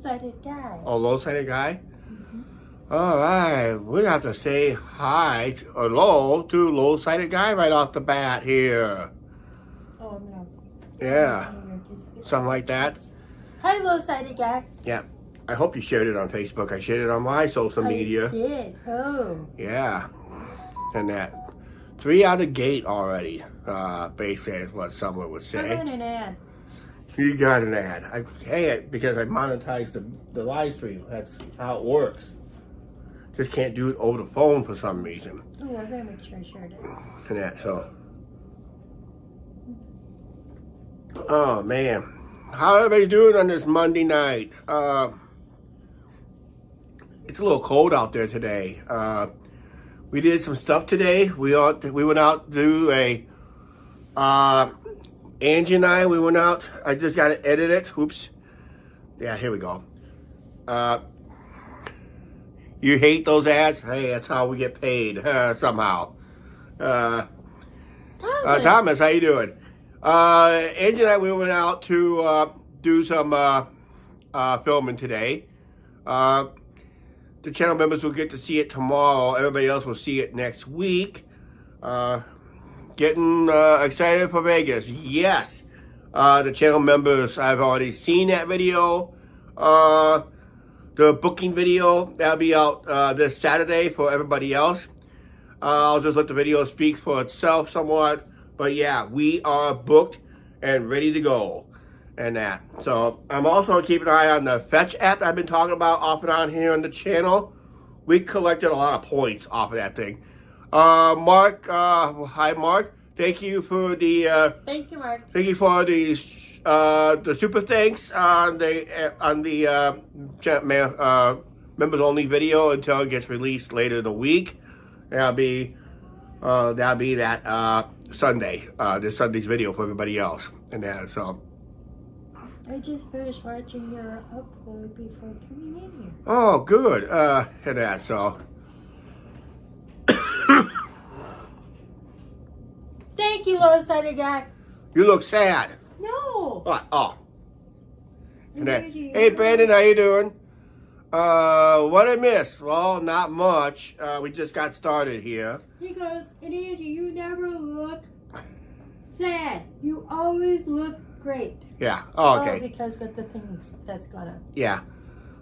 Sighted guy. Oh, low-sighted guy? All right, we have to say hi or hello to low-sighted guy right off the bat here. Oh, no. Yeah, something like that. Hi, low-sighted guy. Yeah, I hope you shared it on Facebook. I shared it on my social media. I did. Oh. Yeah, and that 3 out of the gate already. Basically, is what someone would I'm say. doing an ad. You got an ad. Because I monetized the live stream. That's how it works. Just can't do it over the phone for some reason. Oh, I gotta make sure I shared it. And that, so. Oh, man. How everybody doing on this Monday night? It's a little cold out there today. We did some stuff today. We went out to do Angie and I, we went out. I just got to edit it. Oops. Yeah, here we go. You hate those ads? Hey, that's how we get paid somehow. Thomas, how you doing? Angie and I, we went out to do some filming today. The channel members will get to see it tomorrow. Everybody else will see it next week. Getting excited for Vegas. Yes. The channel members, I've already seen that video. The booking video, that'll be out this Saturday for everybody else. I'll just let the video speak for itself somewhat. But yeah, we are booked and ready to go. And that. So I'm also keeping an eye on the Fetch app I've been talking about off and on here on the channel. We collected a lot of points off of that thing. Mark, hi Mark. Thank you for the Thank you, Mark. thank you for the super thanks on the members only video until it gets released later in the week. That'll be that Sunday. This Sunday's video for everybody else. And that, so. I just finished watching your upload before coming in here. Oh, good. And that, so. Thank you, low-sighted guy. You look sad. No. What? Oh. And that, hey, Brandon, how you doing? What I missed? Well, not much. We just got started here. He goes, and Angie, you never look sad. You always look great. Yeah. Oh, okay. Oh, because with the things that's going on. Yeah.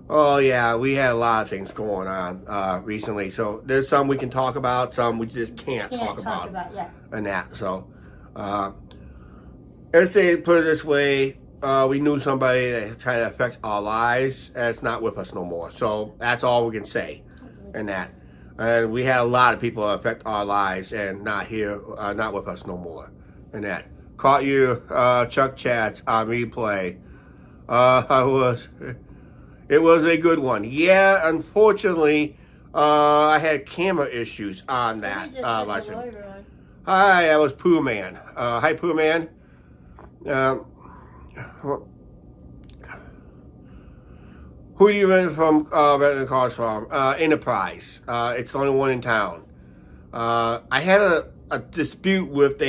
Oh, yeah. We had a lot of things going on recently. So there's some we can talk about, some we just can't talk about. Yeah. And that. So, let's say, put it this way, we knew somebody that tried to affect our lives, and it's not with us no more. So that's all we can say. And that. And we had a lot of people affect our lives and not here, not with us no more. And that. Caught you, Chuck Chats on replay. It was a good one. Yeah, unfortunately, I had camera issues on that lesson. Hi, that was Pooh Man. Hi, Pooh Man. Who do you rent from? Renting cars from? Enterprise. It's the only one in town. I had a dispute with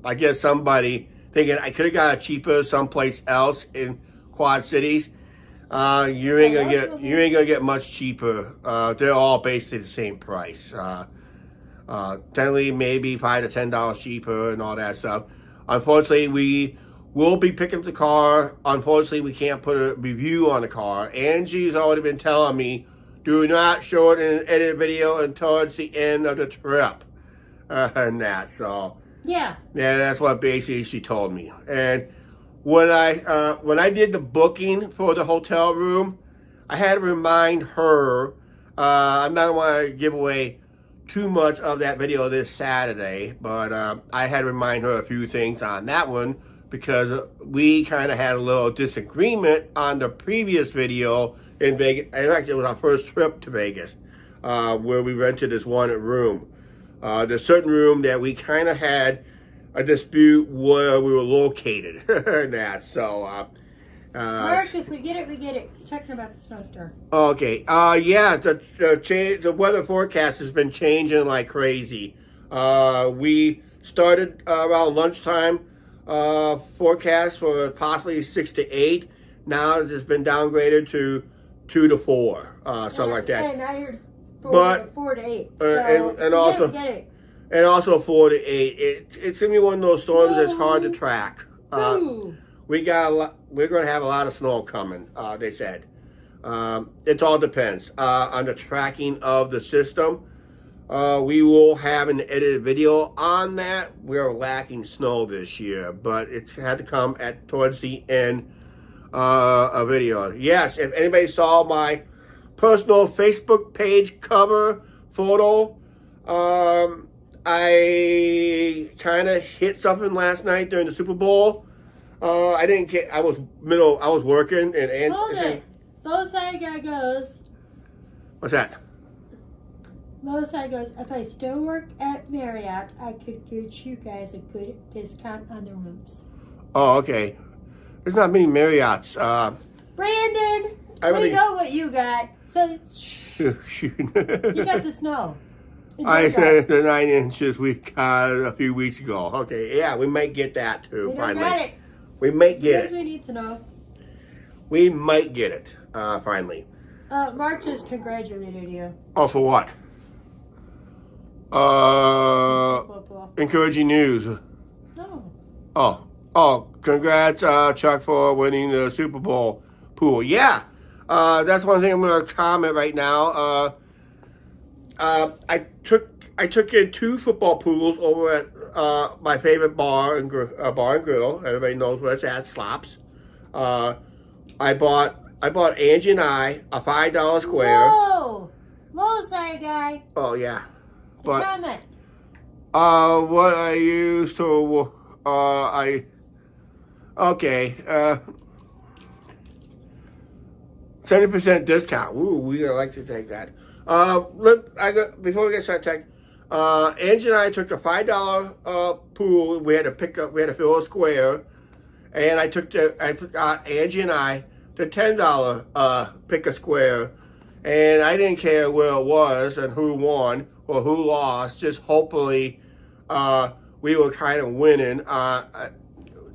I guess somebody thinking I could have got it cheaper someplace else in Quad Cities. You ain't gonna get much cheaper. They're all basically the same price. Generally maybe $5 to $10 cheaper and all that stuff. Unfortunately, we will be picking up the car. Unfortunately, we can't put a review on the car. Angie's already been telling me, do not show it in an edit video until it's the end of the trip. And that, so. Yeah. Yeah, that's what basically she told me. And when I did the booking for the hotel room, I had to remind her, I'm not going to give away too much of that video this Saturday, but I had to remind her a few things on that one because we kind of had a little disagreement on the previous video in Vegas. In fact, it was our first trip to Vegas, where we rented this one room. There's a certain room that we kind of had a dispute where we were located. That, so, Mark, if we get it, we get it. He's talking about the snowstorm. Okay. Yeah, the weather forecast has been changing like crazy. We started around lunchtime forecast for possibly 6 to 8. Now it's just been downgraded to 2 to 4, something like that. And I heard 4, But 4 to 8. So and also get it. and also 4 to 8. It's gonna be one of those storms that's hard to track. Boo. We're gonna have a lot of snow coming. They said. It all depends on the tracking of the system. We will have an edited video on that. We're lacking snow this year, but it had to come towards the end of video. Yes, if anybody saw my personal Facebook page cover photo, I kind of hit something last night during the Super Bowl. I didn't get. I was working and Hold it. Both side guy goes. What's that? Both side goes. If I still work at Marriott, I could give you guys a good discount on the rooms. Oh, okay. There's not many Marriotts. Brandon, we know what you got. So you got the snow. I said the 9 inches we got a few weeks ago. Okay, yeah, we might get that too. We finally, got it. we might get That's it. we need to know. We might get it. Finally. Mark just congratulated you. Oh, for what? Blah, blah. Encouraging news. No. Oh, congrats, Chuck, for winning the Super Bowl pool. Yeah, that's one thing I'm going to comment right now. I took in 2 football pools over at my favorite bar and grill. Everybody knows where it's at, Slops. I bought Angie and I a $5 square. Whoa! Whoa, sorry, guy. Oh yeah, but Comment. what I used to 70% discount. Ooh, we like to take that. Before we get started, Angie and I took the $5 pool. We had to fill a square, and I took Angie and I the $10 pick a square, and I didn't care where it was and who won or who lost. Just hopefully we were kind of winning.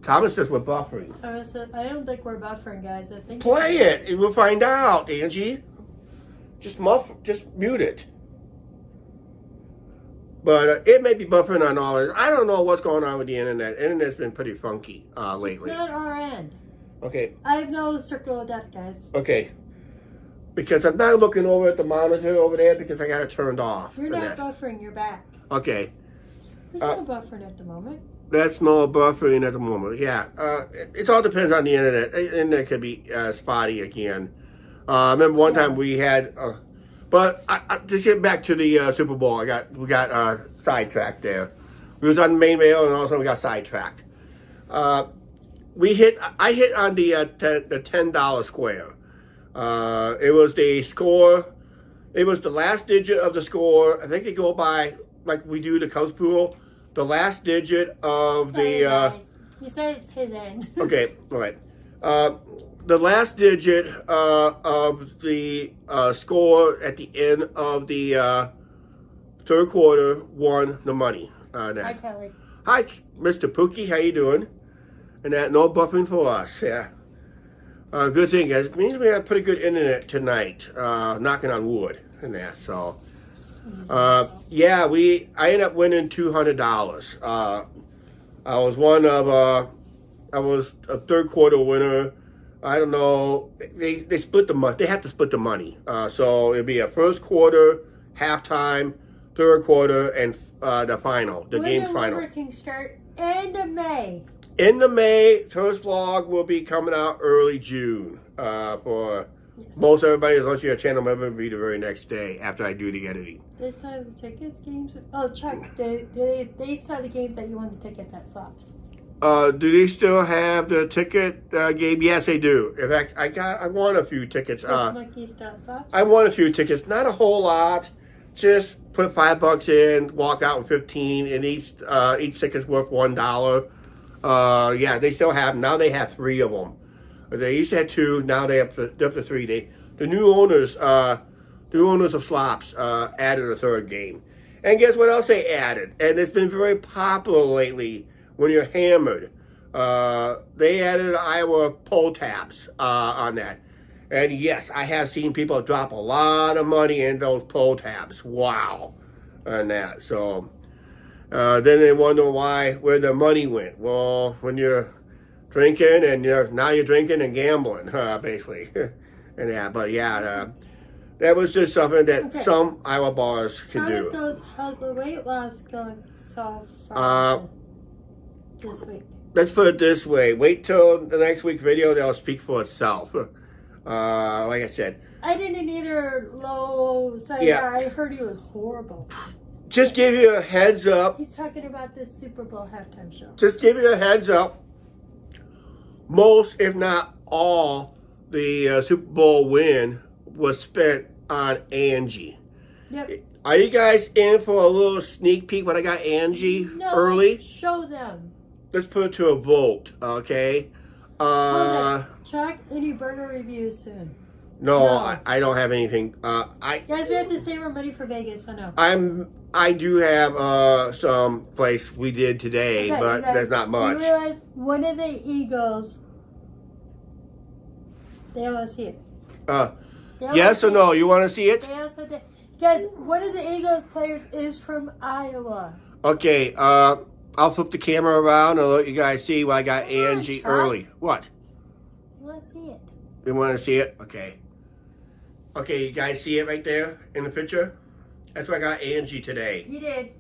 Thomas says we're buffering. I don't think we're buffering, guys. I think Play it. We'll find out, Angie. Just mute it. But it may be buffering on all of it. I don't know what's going on with the internet. Internet's been pretty funky lately. It's not our end. Okay. I have no circle of death, guys. Okay. Because I'm not looking over at the monitor over there because I got it turned off. You're not buffering. You're back. Okay. There's no buffering at the moment. That's no buffering at the moment. Yeah. It all depends on the internet. Internet could be spotty again. I remember one time we had... but just get back to the Super Bowl. We got sidetracked there. We was on the main rail and also we got sidetracked. I hit on the $10 square. It was the score. It was the last digit of the score. I think they go by like we do the Cubs pool. The last digit of the. He said it's his end. Okay, all right. The last digit of the score at the end of the third quarter won the money. Hi, Kelly. Hi, Mr. Pookie. How you doing? And that no buffering for us. Yeah. Good thing, guys. It means we have pretty good internet tonight. Knocking on wood and that. So, yeah, I ended up winning $200. I was a third quarter winner. I don't know. They split the money. They have to split the money. So it'd be a first quarter, halftime, third quarter, and the final, the game's final. When King start? End of May. End of May. First vlog will be coming out early June. For most everybody, as long as you're a channel member, it'll be the very next day after I do the editing. They still have the tickets, games. Oh, Chuck, they still have the games that you won the tickets at Slops. Do they still have the ticket game? Yes, they do. In fact, I won a few tickets. Monkey Style Slops? I won a few tickets. Not a whole lot. Just put $5 in, walk out with 15, and each ticket's worth $1. Yeah, they still have. Now they have 3 of them. They used to have 2. Now they have up to 3. The new owners of Slops added a third game. And guess what else they added? And it's been very popular lately. When you're hammered, they added Iowa poll tabs on that. And yes, I have seen people drop a lot of money in those poll tabs. Wow. On that. So then they wonder where the money went. Well, when you're drinking and now you're drinking and gambling, basically. And yeah, but yeah, that was just something that some Iowa bars can do. How's the weight loss going so far this week? Let's put it this way. Wait till the next week video. That'll speak for itself. Like I said. I didn't either, Low. Yeah. I heard he was horrible. Just give you a heads up. He's talking about this Super Bowl halftime show. Just give you a heads up. Most, if not all, the Super Bowl win was spent on Angie. Yep. Are you guys in for a little sneak peek when I got Angie early? Show them. Let's put it to a vote, okay? Chuck, any burger reviews soon? No. I don't have anything. Guys, we have to save our money for Vegas, I know. I do have some place we did today, but there's not much. Do you realize one of the Eagles, they want to see it. Yes or no? You want to see it? Guys, one of the Eagles players is from Iowa. Okay, I'll flip the camera around and let you guys see why I got Angie early. What? You want to see it? You want to see it? Okay. Okay, you guys see it right there in the picture? That's why I got Angie today. You did.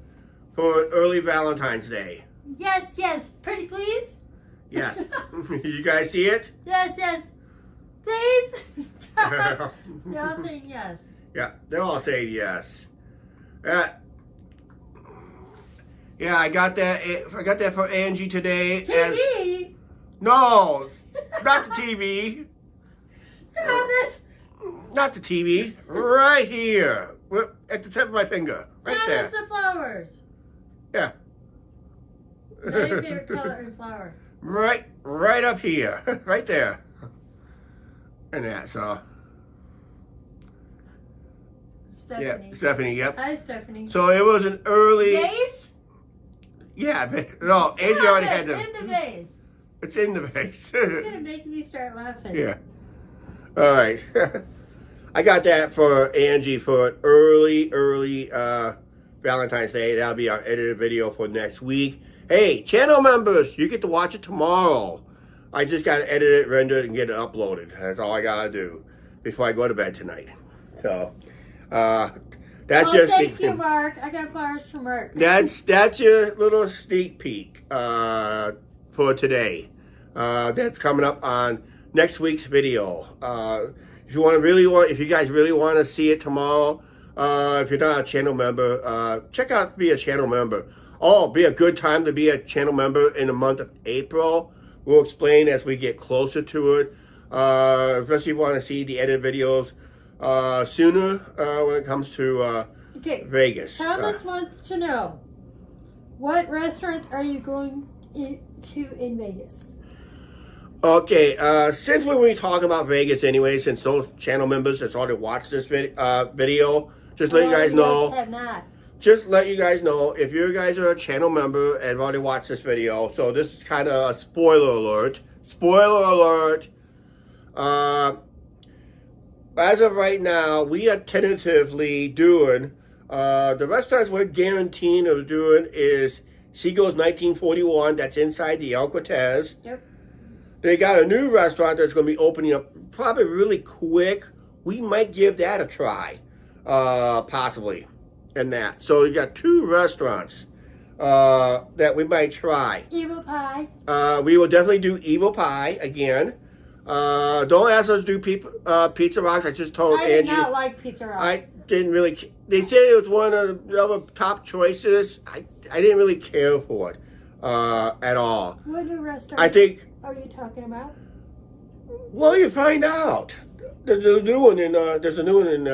For early Valentine's Day. Yes. Pretty please? Yes. You guys see it? Yes. Please? They're all saying yes. Yeah, they're all saying yes. Yeah, I got that. I got that for Angie today. TV? No, not the TV. Thomas. Not the TV. Right here, at the tip of my finger, right Thomas, there. the flowers. Yeah. My favorite color in flower. Right up here, right there. And that, so. Stephanie. Yeah, Stephanie, yep. Hi, Stephanie. So it was an early... Vase? Yeah, no, Angie already had them. It's in the vase. It's in the vase. It's going to make me start laughing. Yeah. All right. I got that for Angie for an early Valentine's Day. That'll be our edited video for next week. Hey, channel members, you get to watch it tomorrow. I just got to edit it, render it, and get it uploaded. That's all I got to do before I go to bed tonight. So, that's your thank you, Mark. I got flowers from Mark. That's your little sneak peek for today. That's coming up on next week's video. If you guys really want to see it tomorrow, if you're not a channel member, check out be a channel member. Oh, be a good time to be a channel member in the month of April. We'll explain as we get closer to it. Especially if you want to see the edited videos sooner when it comes to Vegas. Thomas wants to know, what restaurants are you going to in Vegas? Okay, since we're going to talk about Vegas anyway, since those channel members that's already watched this video, just let you guys know. Just let you guys know, if you guys are a channel member and have already watched this video, so this is kind of a spoiler alert. Spoiler alert. As of right now, we are tentatively doing, the restaurants we're guaranteeing of doing is Seago's 1941, that's inside the El Cortez. Yep. They got a new restaurant that's going to be opening up probably really quick. We might give that a try, possibly, and that. So you got two restaurants that we might try. Evil Pie. We will definitely do Evil Pie again. Don't ask us to do Pizza Rocks. I just told Angie. I did not like Pizza Rocks. I didn't really. They said it was one of the other top choices. I didn't really care for it at all. What new restaurant are you talking about? Well, you find out. The new one in there's a new one in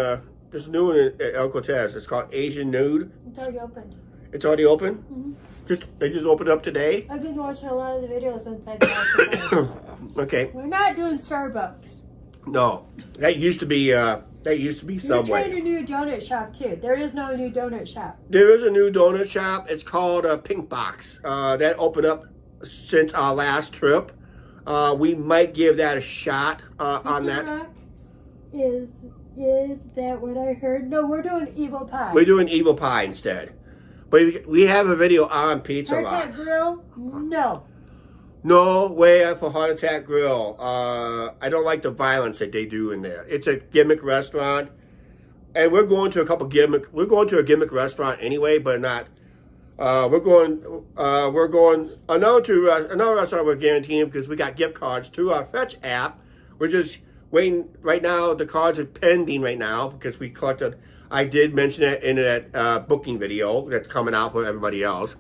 El Cortez. It's called Asian Nude. It's already opened. It's already open? Mm-hmm. They just opened up today? I've been watching a lot of the videos inside El Cortez. Okay. We're not doing Starbucks. No. That used to be Subway. You're trying a new donut shop too. There is no new donut shop. There is a new donut shop. It's called Pink Box. That opened up since our last trip. We might give that a shot on that. Rock? Is that what I heard? No, we're doing Evil Pie. We're doing Evil Pie instead. But we have a video on Pizza Heart Rock. Attack Grill? No. No way for Heart Attack Grill. I don't like the violence that they do in there. It's a gimmick restaurant, and we're going to a gimmick restaurant anyway, but not. We're going another restaurant we're guaranteeing because we got gift cards through our Fetch app. We're just waiting right now. The cards are pending right now because we collected. I did mention it in that booking video that's coming out for everybody else.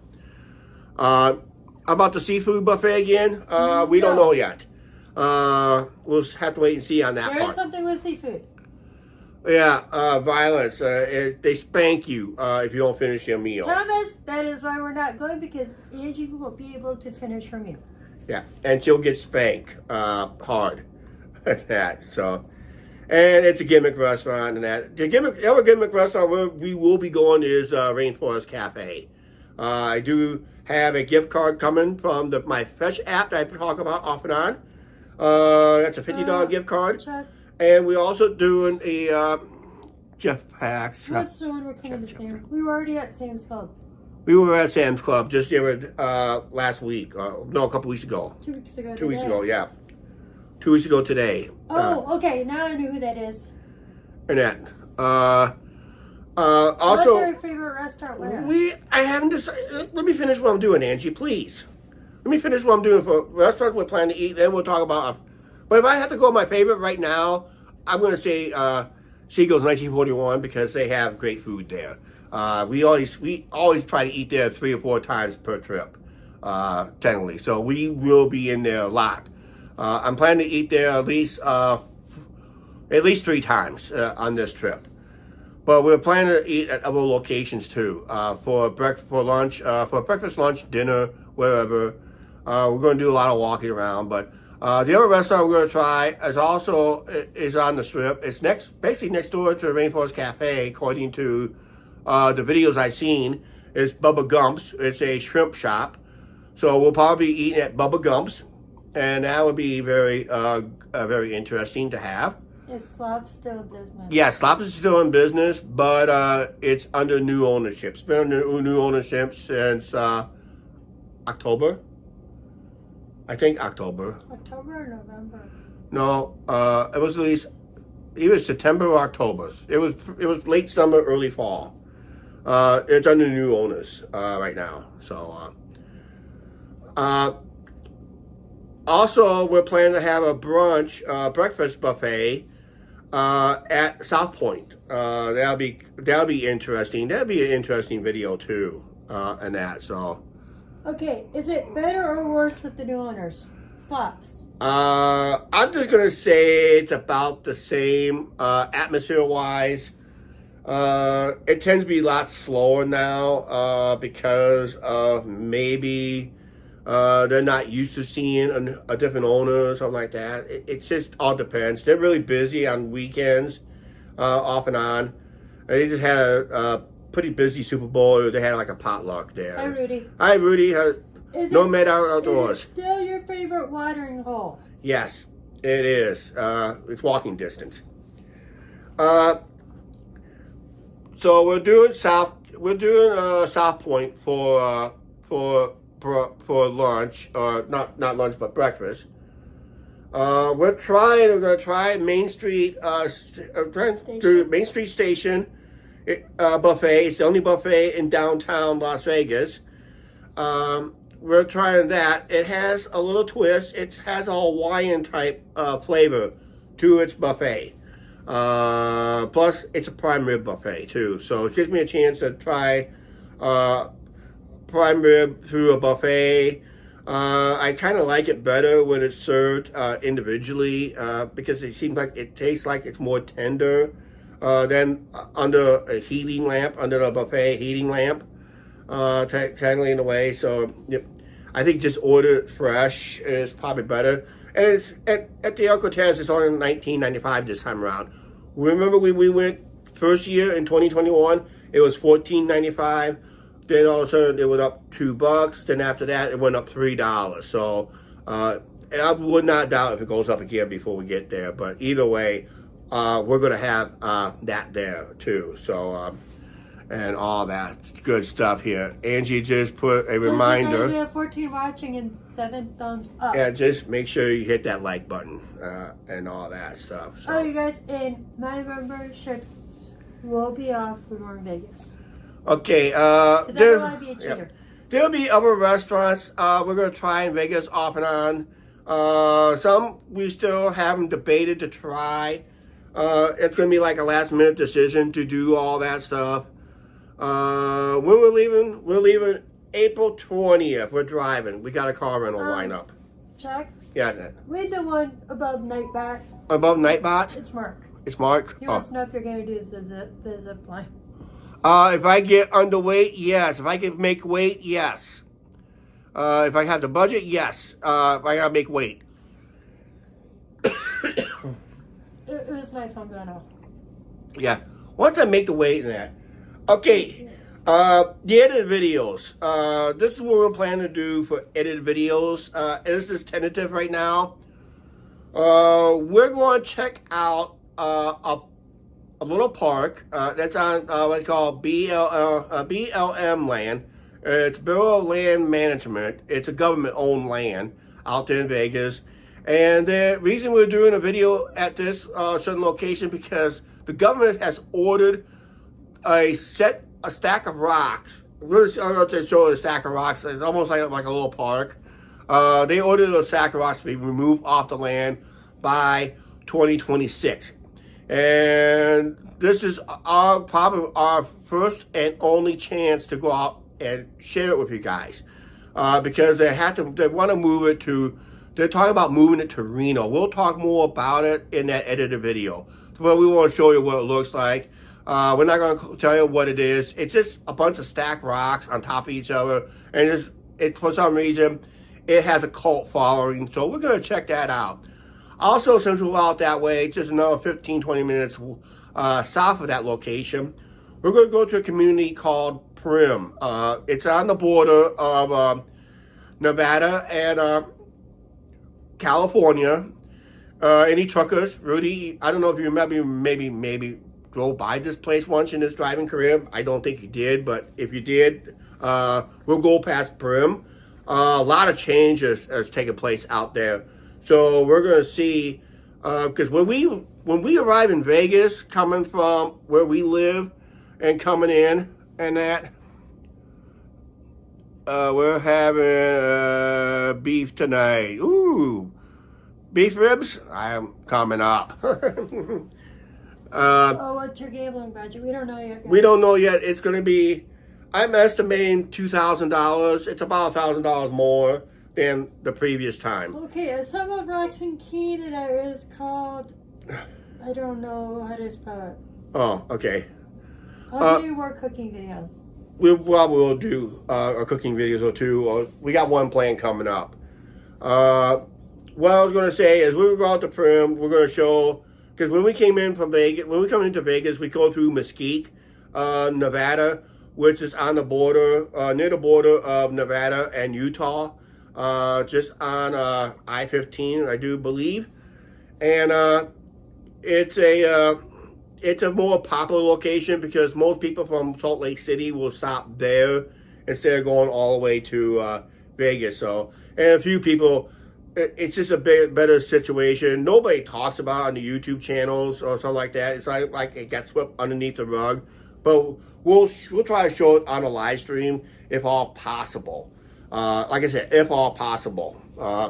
About the seafood buffet again, we don't know yet. We'll have to wait and see on that There part. is something with seafood. Yeah, violence. They spank you if you don't finish your meal. Thomas, that is why we're not going, because Angie won't be able to finish her meal. Yeah, and she'll get spanked hard at that. So, and it's a gimmick restaurant and that. The other gimmick restaurant we will be going is Rainforest Cafe. I do have a gift card coming from my Fetch app that I talk about off and on. That's a $50 gift card. Chuck, And we're also doing a Jeff Hacks. what's the one we're coming to Sam? We were already at Sam's Club We were at Sam's Club just last week. No, a couple weeks ago. 2 weeks ago. 2 weeks today. ago, yeah. 2 weeks ago today. Oh, okay. Now I know who that is. And that. What's Also, our favorite restaurant where? I haven't decided. Let me finish what I'm doing, Angie, please. Let me finish what I'm doing for restaurants we're planning to eat. Then we'll talk about. But if I have to go with my favorite right now, I'm going to say Seagull's 1941 because they have great food there. We always try to eat there 3 or 4 times per trip, generally. So we will be in there a lot. I'm planning to eat there at least 3 times on this trip. But we're planning to eat at other locations too, for lunch, for breakfast, lunch, dinner, wherever. We're going to do a lot of walking around. But the other restaurant we're going to try is on the Strip. It's basically next door to Rainforest Cafe, according to the videos I've seen. It's Bubba Gump's. It's a shrimp shop. So we'll probably be eating at Bubba Gump's, and that would be very interesting to have. Is Slop still in business? Yeah, Slop is still in business, but it's under new ownership. It's been under new ownership since October. I think October. October or November? No, it was at least either September or October. It was late summer, early fall. It's under new owners right now. So, also we're planning to have a breakfast buffet at South Point. That'll be interesting. That'll be an interesting video too, and that. So, Okay, is it better or worse with the new owners? Slops. I'm just gonna say it's about the same atmosphere-wise. It tends to be a lot slower now because of maybe they're not used to seeing a different owner or something like that. It just all depends. They're really busy on weekends, off and on. They just had a pretty busy Super Bowl. They had like a potluck there. Hi, Rudy. Hi, Rudy. Nomad Outdoors. Is it still your favorite watering hole? Yes, it is. It's walking distance. So we're doing South Point for lunch, not lunch but breakfast. We're gonna try Main Street Main Street Station buffet. It's the only buffet in downtown Las Vegas. We're trying that. It has a little twist. It has a Hawaiian type flavor to its buffet. Plus, it's a prime rib buffet too, so it gives me a chance to try prime rib through a buffet. I kind of like it better when it's served individually because it seems like it tastes like it's more tender than under a heating lamp, under the buffet heating lamp, technically in a way. So yep, I think just order it fresh is probably better. And it's at the El Cortez. It's only $19.95 this time around. Remember we went first year in 2021. It was $14.95. Then all of a sudden it went up $2. Then after that it went up $3. So I would not doubt if it goes up again before we get there. But either way, we're gonna have that there too. So and all that good stuff here. Angie just put a reminder. We have 14 watching and 7 thumbs up. Yeah, just make sure you hit that like button and all that stuff. So. Oh, you guys, and my membership will be off when we're in Vegas. Okay. Because I don't want to be a cheater. There'll be other restaurants we're going to try in Vegas off and on. Some we still haven't debated to try. It's going to be like a last minute decision to do all that stuff. When we're leaving April 20th. We're driving. We got a car rental lineup. Chuck? Yeah. Read the one above Nightbot. Above Nightbot? It's Mark. It's Mark? He wants to know if you're going to do the zip line. If I get underweight, yes. If I can make weight, yes. If I have the budget, yes. If I gotta make weight. It was my phone going off. Yeah. Once I make the weight and that. Okay. The edited videos. This is what we're planning to do for edited videos. This is tentative right now. We're going to check out a little park that's on what they call BLM land. It's Bureau of Land Management. It's a government-owned land out there in Vegas. And the reason we're doing a video at this certain location because the government has ordered a stack of rocks. I'm going to show a stack of rocks. It's almost like a little park. They ordered a stack of rocks to be removed off the land by 2026. And this is probably our first and only chance to go out and share it with you guys. Because they want to move it to, they're talking about moving it to Reno. We'll talk more about it in that edited video. But we want to show you what it looks like. We're not going to tell you what it is. It's just a bunch of stacked rocks on top of each other. And for some reason, it has a cult following. So we're going to check that out. Also, since we're out that way, just another 15-20 minutes south of that location, we're going to go to a community called Primm. It's on the border of Nevada and California. And he took us, Rudy, I don't know if you remember, maybe drove by this place once in his driving career. I don't think you did, but if you did, we'll go past Primm. A lot of change has taken place out there. So we're going to see, because when we arrive in Vegas, coming from where we live and coming in and that, we're having beef tonight. Ooh, beef ribs? I am coming up. What's your gambling budget? We don't know yet. We don't know yet. It's going to be, I'm estimating $2,000. It's about $1,000 more than the previous time. Okay, some of rocks in Canada is called, I don't know how to spell it. Oh, okay. I'll do more cooking videos. We probably will do a cooking videos or two. We got one plan coming up. What I was going to say is we go out to Primm. We're going to show, because when we came in from Vegas, when we come into Vegas, we go through Mesquite, Nevada, which is on the border, near the border of Nevada and Utah. Just on I-15, I do believe, and it's a more popular location because most people from Salt Lake City will stop there instead of going all the way to Vegas. So, and a few people, it's just a better situation. Nobody talks about it on the YouTube channels or something like that. It's like it gets swept underneath the rug, but we'll try to show it on a live stream if all possible. Like I said, if all possible,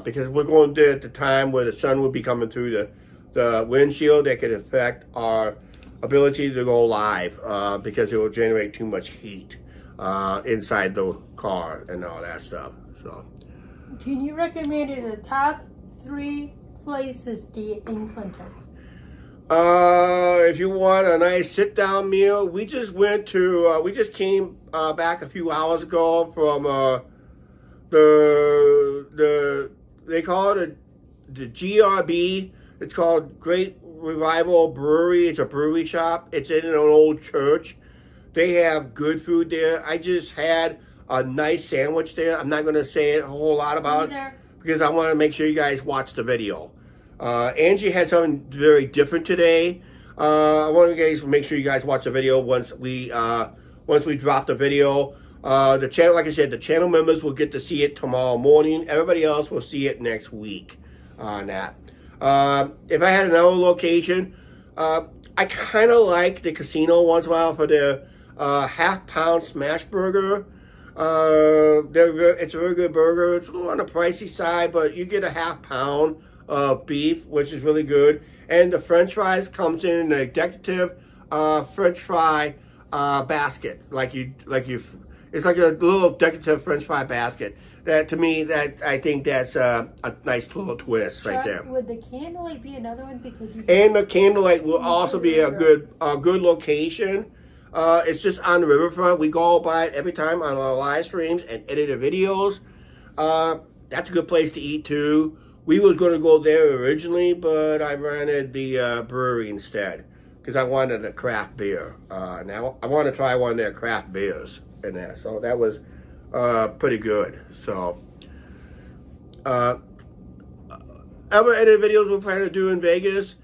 because we're going to at the time where the sun will be coming through the windshield that could affect our ability to go live because it will generate too much heat inside the car and all that stuff. So, can you recommend the top 3 places to eat in Clinton? If you want a nice sit-down meal, we just came back a few hours ago from they call it the GRB. It's called Great Revival Brewery. It's a brewery shop. It's in an old church They have good food there. I just had a nice sandwich there. I'm not going to say a whole lot about it because I want to make sure you guys watch the video. Angie had something very different today. I want you guys to make sure you guys watch the video once we drop the video. The channel, like I said, the channel members will get to see it tomorrow morning. Everybody else will see it next week on that. If I had another location, I kind of like the casino once in a while for their half-pound smash burger. It's a very good burger. It's a little on the pricey side, but you get a half-pound of beef, which is really good. And the French fries comes in an executive French fry basket, it's like a little decorative French fry basket. That to me, I think that's a nice little twist right there. Would the candlelight be another one because you? And the candlelight will also be a good location. It's just on the riverfront. We go by it every time on our live streams and edited videos. That's a good place to eat too. We was going to go there originally, but I rented the brewery instead because I wanted a craft beer. Now I want to try one of their craft beers in there. So that was pretty good. So other edited videos we're planning to do in Vegas.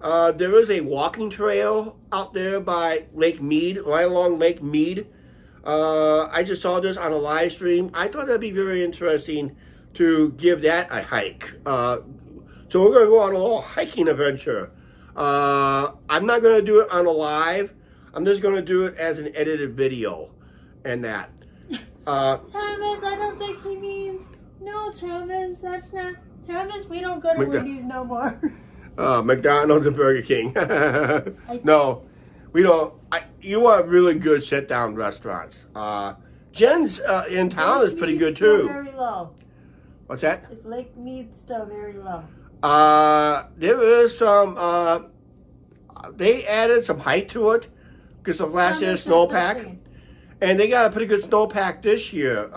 There is a walking trail out there by Lake Mead, right along Lake Mead. I just saw this on a live stream. I thought that'd be very interesting to give that a hike. So we're going to go on a little hiking adventure. I'm not going to do it on a live. I'm just going to do it as an edited video and that. Thomas, I don't think he means... No, Thomas, that's not... Thomas, we don't go to Wendy's no more. McDonald's and Burger King. No, we don't. You want really good sit-down restaurants. Jen's in town is pretty good too. Very low. What's that? Is Lake Mead still very low? There is some. They added some height to it because of last year's snowpack, and they got a pretty good snowpack this year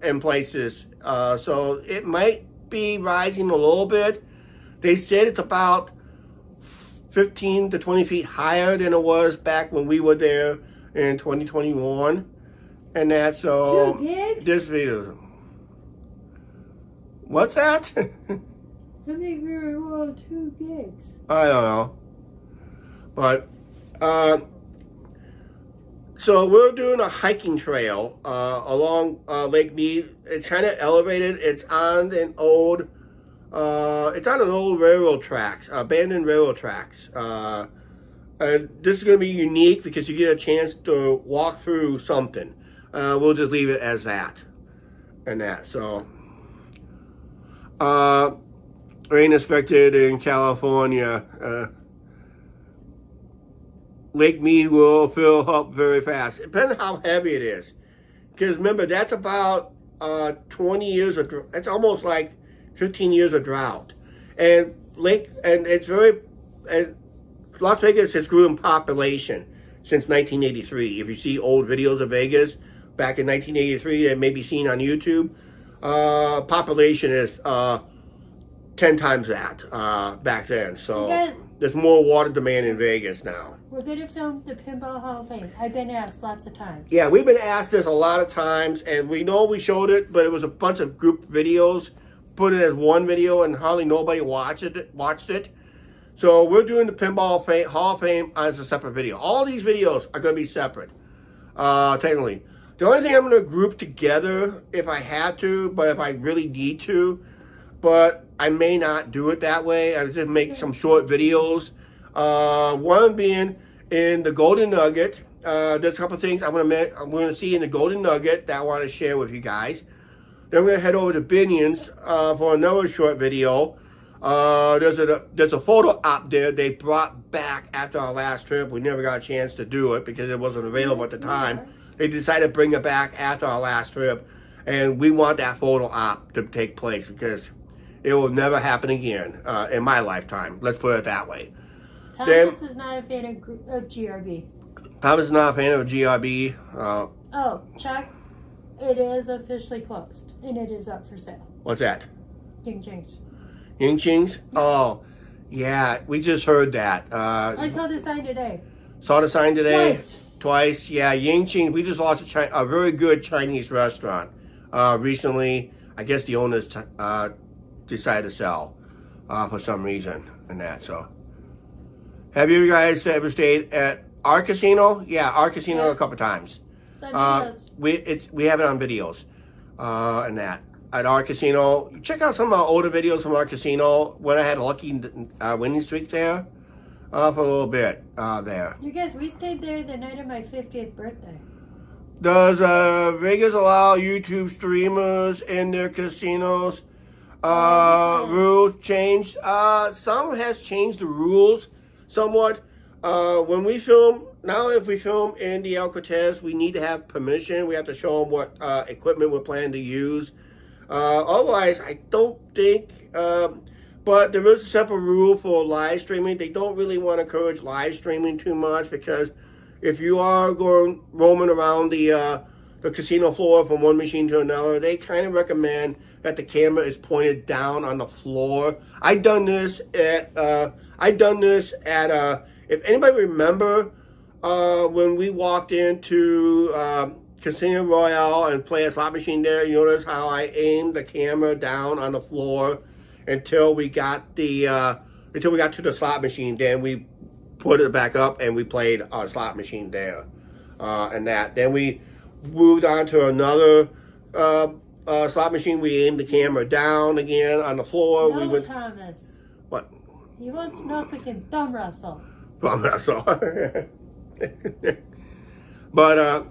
in places. So it might be rising a little bit. They said it's about 15 to 20 feet higher than it was back when we were there in 2021. And that, so this video. What's that? How many very well 2 gigs? I don't know. But, so we're doing a hiking trail along Lake Mead. It's kind of elevated. It's on an old railroad tracks, abandoned railroad tracks. And this is going to be unique because you get a chance to walk through something. We'll just leave it as that and that. So, rain expected in California. Lake Mead will fill up very fast. Depending on how heavy it is. Because remember, that's about 20 years of, it's almost like 15 years of drought. And Las Vegas has grew in population since 1983. If you see old videos of Vegas back in 1983 that may be seen on YouTube, population is 10 times that back then. So there's more water demand in Vegas now. We're going to film the Pinball Hall of Fame. I've been asked lots of times. Yeah, we've been asked this a lot of times, and we know we showed it, but it was a bunch of group videos. Put it as one video, and hardly nobody watched it. So we're doing the Pinball Hall of Fame as a separate video. All these videos are going to be separate, technically. The only thing I'm going to group together if I had to, but if I really need to, but I may not do it that way. I just make some short videos. One being in the Golden Nugget. There's a couple of things I'm going to see in the Golden Nugget that I want to share with you guys. Then we're going to head over to Binion's for another short video. There's a photo op there they brought back after our last trip. We never got a chance to do it because it wasn't available at the time. They decided to bring it back after our last trip, and we want that photo op to take place because it will never happen again in my lifetime. Let's put it that way. Thomas is not a fan of GRB. Thomas is not a fan of GRB. Oh, Chuck, it is officially closed, and it is up for sale. What's that? Ying Ching's. Ying Ching's? Oh, yeah, we just heard that. I saw the sign today. Saw the sign today? twice. Yeah, Yingqing. We just lost a very good Chinese restaurant recently. I guess the owners decided to sell for some reason and that. So, have you guys ever stayed at our casino? Yeah, our casino Yes. a couple times. It's on videos. We have it on videos and that. At our casino, check out some older videos from our casino when I had a lucky winning streak there for a little bit there. You guys, we stayed there the night of my 50th birthday. Does Vegas allow YouTube streamers in their casinos? Rules changed. Some has changed the rules somewhat. When we film, now if we film in the El Cortez, we need to have permission. We have to show them what equipment we're planning to use. Otherwise, I don't think, but there is a separate rule for live streaming. They don't really want to encourage live streaming too much because if you are going roaming around the casino floor from one machine to another, they kind of recommend that the camera is pointed down on the floor. I done this at if anybody remember when we walked into Casino Royale and play a slot machine there, you notice how I aimed the camera down on the floor until we got to the slot machine. Then we put it back up and we played our slot machine there, and that. Then we moved on to another slot machine. We aimed the camera down again on the floor. No, Thomas. What? He wants to know if we can thumb wrestle. Thumb wrestle. But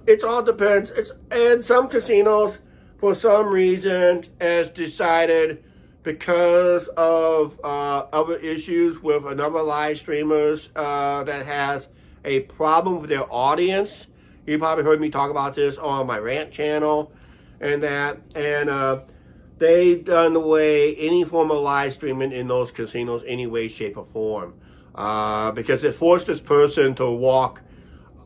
it all depends. And some casinos, for some reason, has decided because of other issues with another live streamers that has a problem with their audience. You probably heard me talk about this on my rant channel and that. And they've done away any form of live streaming in those casinos any way, shape, or form. Because it forced this person to walk,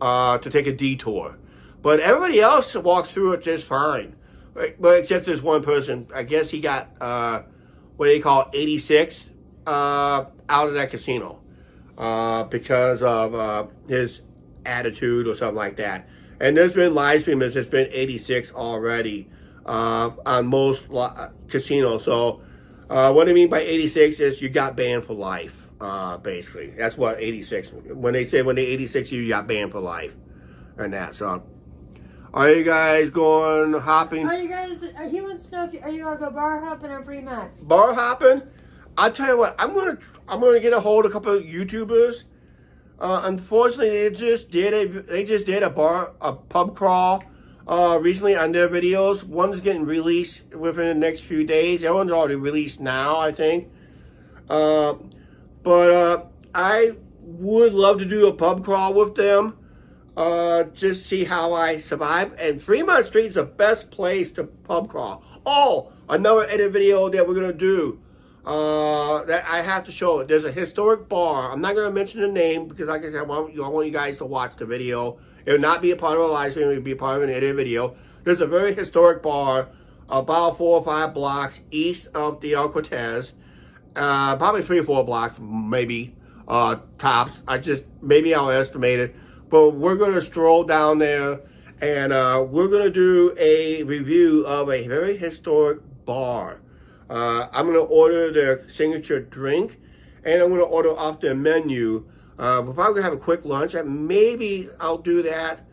to take a detour. But everybody else walks through it just fine. Right? But except this one person. I guess he got, what they call 86 out of that casino. Because of his attitude or something like that. And there's been live streamers that's been 86 already on most casinos. So what I mean by 86 is you got banned for life, basically. That's what 86, when they 86 you got banned for life and that. So are you guys going hopping? Are you guys, he wants to know if are you going to go bar hopping or Fremont? Bar hopping? I'll tell you what, I'm gonna get a hold of a couple of YouTubers. Unfortunately, they just did a pub crawl recently on their videos. One's getting released within the next few days. The other one's already released now, I think. But I would love to do a pub crawl with them. Just see how I survive. And Fremont Street is the best place to pub crawl. Oh, another edit video that we're gonna do. That I have to show it. There's a historic bar. I'm not going to mention the name because, like I said, I want you guys to watch the video. It will not be a part of a live stream. It will be a part of an edit video. There's a very historic bar about 4 or 5 blocks east of the El Cortez. Probably 3 or 4 blocks, maybe, tops. Maybe I'll estimate it. But we're going to stroll down there and we're going to do a review of a very historic bar. I'm going to order their signature drink, and I'm going to order off their menu. We're probably going to have a quick lunch. Maybe I'll do that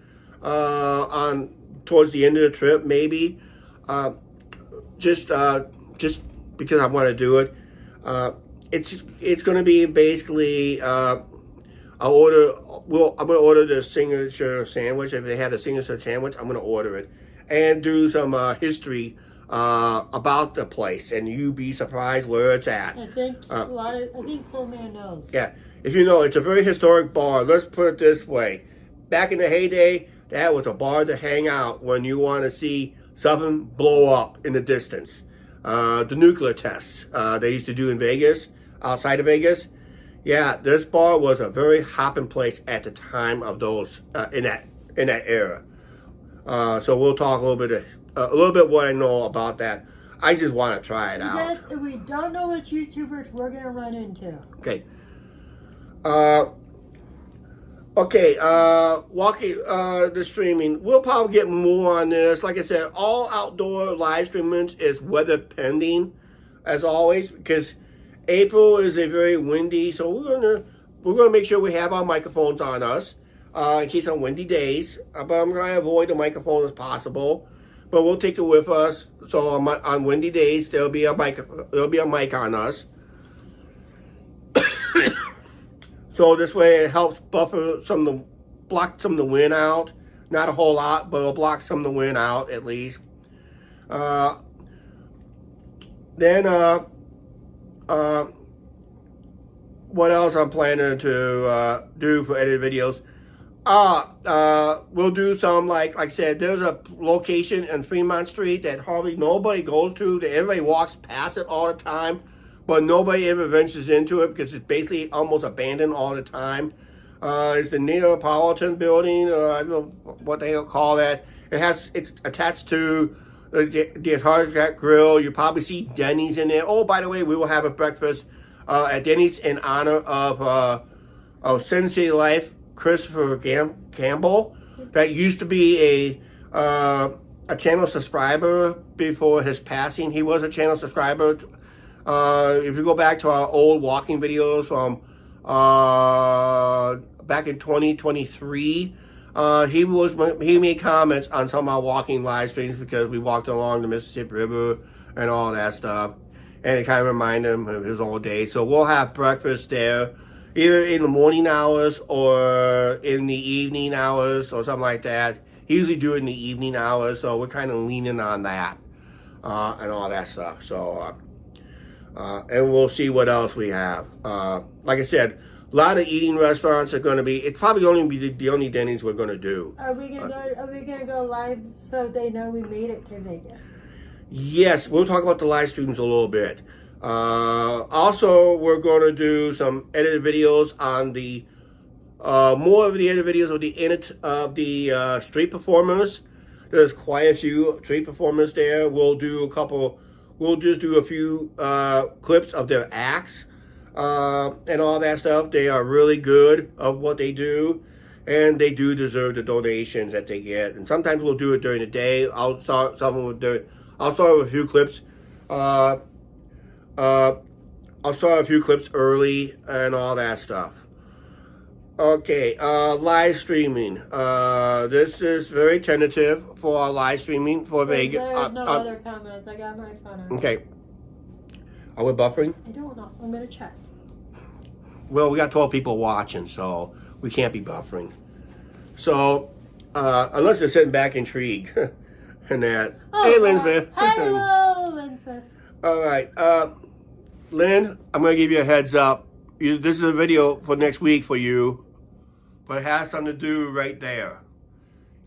towards the end of the trip, maybe. Just because I want to do it. It's going to be basically I'm going to order the signature sandwich. If they have the signature sandwich, I'm going to order it and do some history about the place, and you be surprised where it's at. I think I think Cool Man knows. Yeah, if you know, it's a very historic bar. Let's put it this way: back in the heyday, that was a bar to hang out when you want to see something blow up in the distance. The nuclear tests they used to do in Vegas, outside of Vegas. Yeah, this bar was a very hopping place at the time of those in that era. So we'll talk a little bit what I know about that. I just want to try it out. Yes, and we don't know which YouTubers we're going to run into. Okay. Okay, walking, the streaming. We'll probably get more on this. Like I said, all outdoor live streamings is weather pending, as always, because April is a very windy. So we're gonna make sure we have our microphones on us in case on windy days. But I'm gonna avoid the microphone as possible. But we'll take it with us. So on windy days, there'll be a mic on us. So this way it helps buffer block some of the wind out. Not a whole lot, but it'll block some of the wind out at least. Then what else I'm planning to do for edited videos? We'll do some like I said. There's a location in Fremont Street that hardly nobody goes to. That everybody walks past it all the time. But nobody ever ventures into it because it's basically almost abandoned all the time. It's the Neapolitan building. I don't know what they call that. It's attached to the Hard Rock Grill. You probably see Denny's in there. Oh, by the way, we will have a breakfast at Denny's in honor of Sin City Life, Christopher Campbell. That used to be a channel subscriber before his passing. He was a channel subscriber. If you go back to our old walking videos from back in 2023, he made comments on some of our walking live streams because we walked along the Mississippi River and all that stuff, and it kind of reminded him of his old days. So we'll have breakfast there, either in the morning hours or in the evening hours or something like that. He usually do it in the evening hours, so we're kind of leaning on that and all that stuff. So. And we'll see what else we have. Like I said, a lot of eating restaurants are going to be. It's probably only be the only Denny's we're going to do. Are we gonna go live so they know we made it to Vegas? Yes, we'll talk about the live streams a little bit. Also, we're going to do some edited videos on the more of the edited videos of the street performers. There's quite a few street performers there. We'll just do a few clips of their acts and all that stuff. They are really good of what they do, and they do deserve the donations that they get. And sometimes we'll do it during the day. I'll start with a few clips. I'll start a few clips early and all that stuff. Okay, live streaming. This is very tentative for our live streaming for Vegas. There's no other comments. I got my phone on. Okay. Are we buffering? I don't know. I'm gonna check. Well, we got 12 people watching, so we can't be buffering. So, unless they're sitting back intrigued and that. Oh, hey, Linsmith. Hello, Linsmith. All right. Lynn, I'm going to give you a heads up. This is a video for next week for you. But it has something to do right there.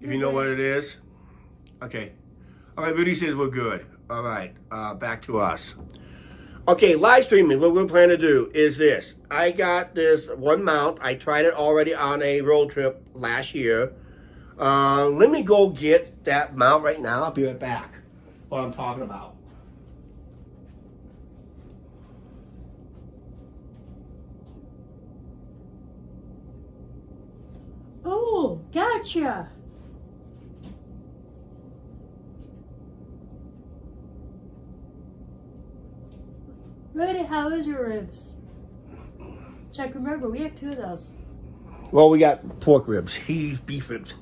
If you know what it is. Okay. All right, Rudy says we're good. All right, back to us. Okay, live streaming, what we're planning to do is this. I got this one mount. I tried it already on a road trip last year. Let me go get that mount right now. I'll be right back. What I'm talking about. Oh, gotcha. Rudy, how is your ribs? Check, remember, we have 2 of those. Well, we got pork ribs. He used beef ribs.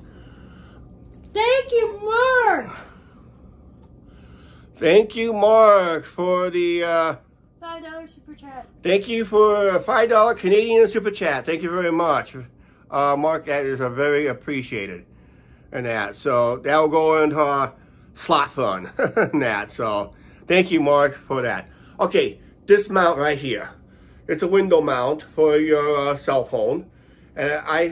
Thank you, Mark. Thank you, Mark, for the... $5 super chat. Thank you for a $5 Canadian super chat. Thank you very much. Mark, that is a very appreciated. And that. So that will go into our slot fund. And that. So thank you, Mark, for that. Okay, this mount right here. It's a window mount for your cell phone. And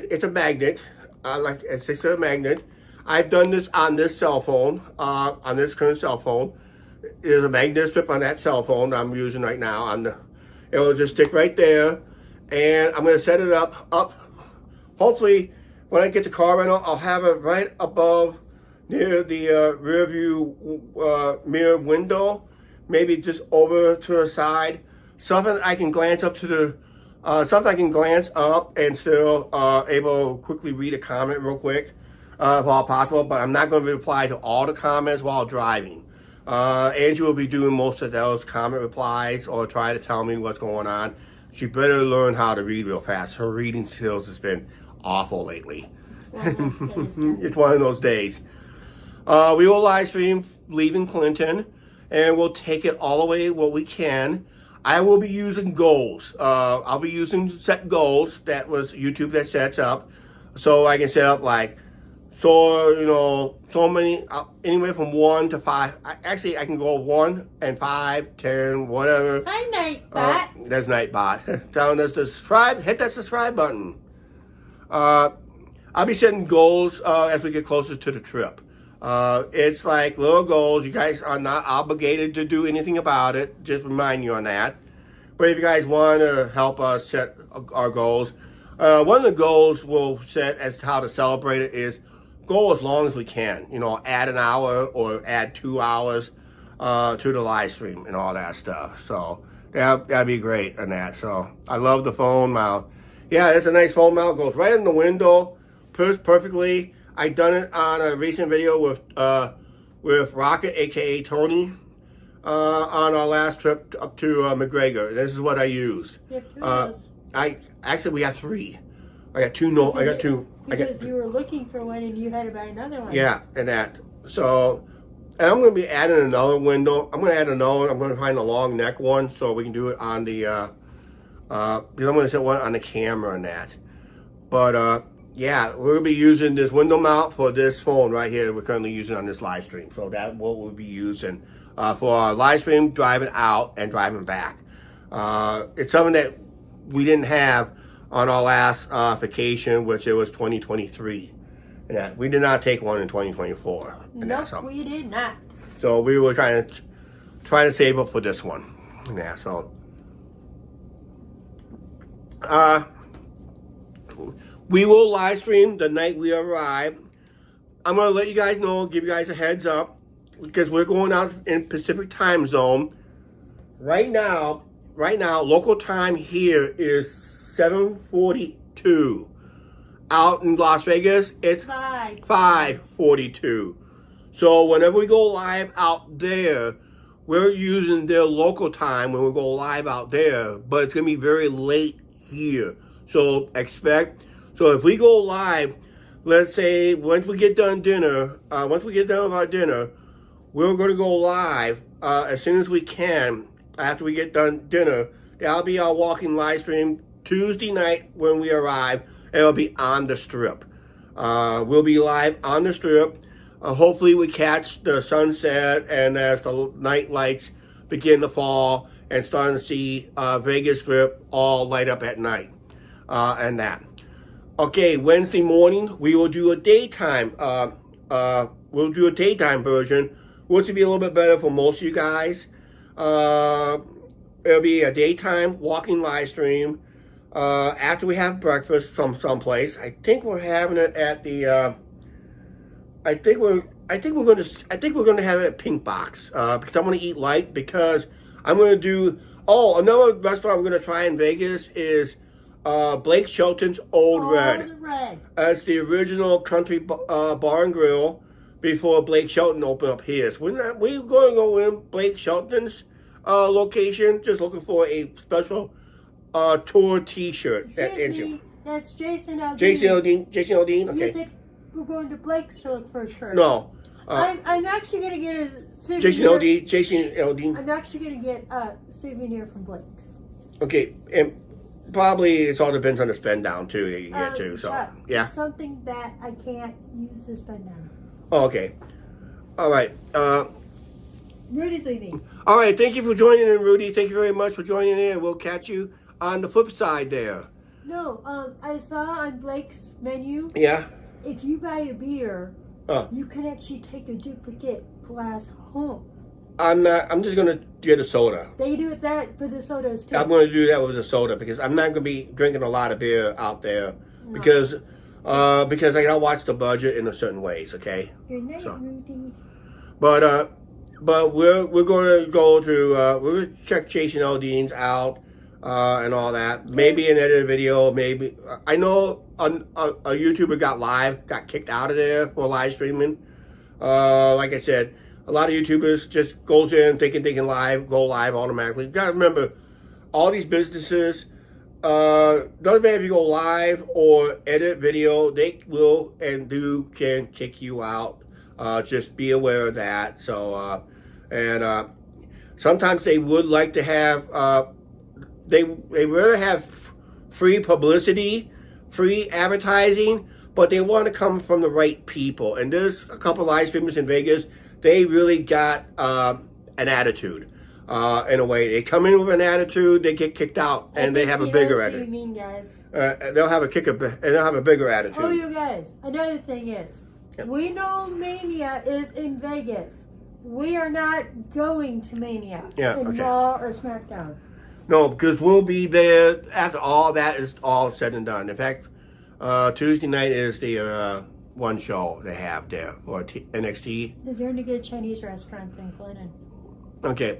it's a magnet. It's a magnet. I've done this on this cell phone, on this current cell phone. There's a magnet strip on that cell phone that I'm using right now. It will just stick right there. And I'm going to set it up. Hopefully, when I get the car rental, I'll have it right above near the rear view mirror window. Maybe just over to the side. Something I can glance up to the Sometimes I can glance up and still able to quickly read a comment real quick, if all possible. But I'm not going to reply to all the comments while driving. Angie will be doing most of those comment replies or try to tell me what's going on. She better learn how to read real fast. Her reading skills has been awful lately. It's one of those days. We will live stream leaving Clinton, and we'll take it all the way what we can. I will be using goals. I'll be using set goals that was YouTube that sets up, so I can set up like, so many, anywhere from 1 to 5. Actually, I can go 1 and 5, 10, whatever. Hi, Nightbot. There's Nightbot telling us to subscribe. Hit that subscribe button. I'll be setting goals as we get closer to the trip. It's like little goals. You guys are not obligated to do anything about it. Just remind you on that. But if you guys want to help us set our goals, one of the goals we'll set as to how to celebrate it is go as long as we can. Add an hour or add 2 hours to the live stream and all that stuff. So that'd be great on that. So I love the phone mount. Yeah, it's a nice phone mount. Goes right in the window, perfectly. I done it on a recent video with Rocket, aka Tony, on our last trip up to McGregor. This is what I used. You have 2 of those. We got 3. I got 2. No, I got 2. Because you were looking for one and you had to buy another one. Yeah, and that. So, and I'm going to be adding another window. I'm going to add another one. I'm going to find a long neck one so we can do it on the, because I'm going to set one on the camera and that. But, yeah, we'll be using this window mount for this phone right here we're currently using on this live stream. So that's what we'll be using for our live stream, driving out and driving back. It's something that we didn't have on our last vacation, which it was 2023. And we did not take one in 2024. Nope, we did not. So we were trying to save up for this one. Yeah, so we will live stream the night we arrive. I'm going to let you guys know, give you guys a heads up, because we're going out in Pacific time zone. Right now, local time here is 7:42. Out in Las Vegas, it's 5:42. So whenever we go live out there, we're using their local time when we go live out there, but it's going to be very late here. So if we go live, let's say once we get done with our dinner, we're going to go live as soon as we can after we get done dinner. That'll be our walking live stream Tuesday night when we arrive. It'll be on the Strip. We'll be live on the Strip. Hopefully we catch the sunset and as the night lights begin to fall and starting to see Vegas Strip all light up at night and that. Okay, Wednesday morning we will do a daytime. We'll do a daytime version, which will be a little bit better for most of you guys. It'll be a daytime walking live stream. After we have breakfast someplace. I think we're having it at the. I think we're gonna have it at Pink Box because I'm gonna eat light because I'm gonna do. Oh, another restaurant we're gonna try in Vegas is Blake Shelton's Old Red. It's the original country bar and grill before Blake Shelton opened up his. We're going to go in Blake Shelton's location. Just looking for a special tour T-shirt. Excuse me, that's Jason Aldean. Jason Aldean. Okay. You said we're going to Blake's to look for a shirt. No. I'm actually going to get a souvenir. Jason Aldean. I'm actually going to get a souvenir from Blake's. Okay, and probably it all depends on the spend down too that you get too. So yeah. Something that I can't use the spend down. Oh, okay. All right. Rudy's leaving. All right. Thank you for joining in, Rudy. Thank you very much for joining in. We'll catch you on the flip side there. No, I saw on Blake's menu. Yeah. If you buy a beer, you can actually take a duplicate glass home. I'm just gonna get a soda. They do that for the sodas too. I'm gonna do that with a soda because I'm not gonna be drinking a lot of beer out there because I gotta watch the budget in a certain ways. Okay. Good night, Rudy. But we're gonna go to we're gonna check Jason Aldean's out. and all that. Maybe an edited video. Maybe I know a YouTuber got kicked out of there for live streaming. Like I said, a lot of YouTubers just goes in thinking they can go live automatically. You gotta remember, all these businesses, doesn't matter if you go live or edit video, they will and can kick you out. Just be aware of that. So, sometimes they would like to have, they rather have free publicity, free advertising, but they want to come from the right people. And there's a couple of live streamers in Vegas, they really got an attitude. In a way, they come in with an attitude, they get kicked out, and they have a bigger attitude. You mean, guys? They'll have a bigger attitude. Oh, you guys! Another thing is, we know Mania is in Vegas. We are not going to Mania in Raw or SmackDown. No, because we'll be there after all that is all said and done. In fact, Tuesday night is the one show they have there for NXT. Is there any good Chinese restaurants in Clinton? Okay,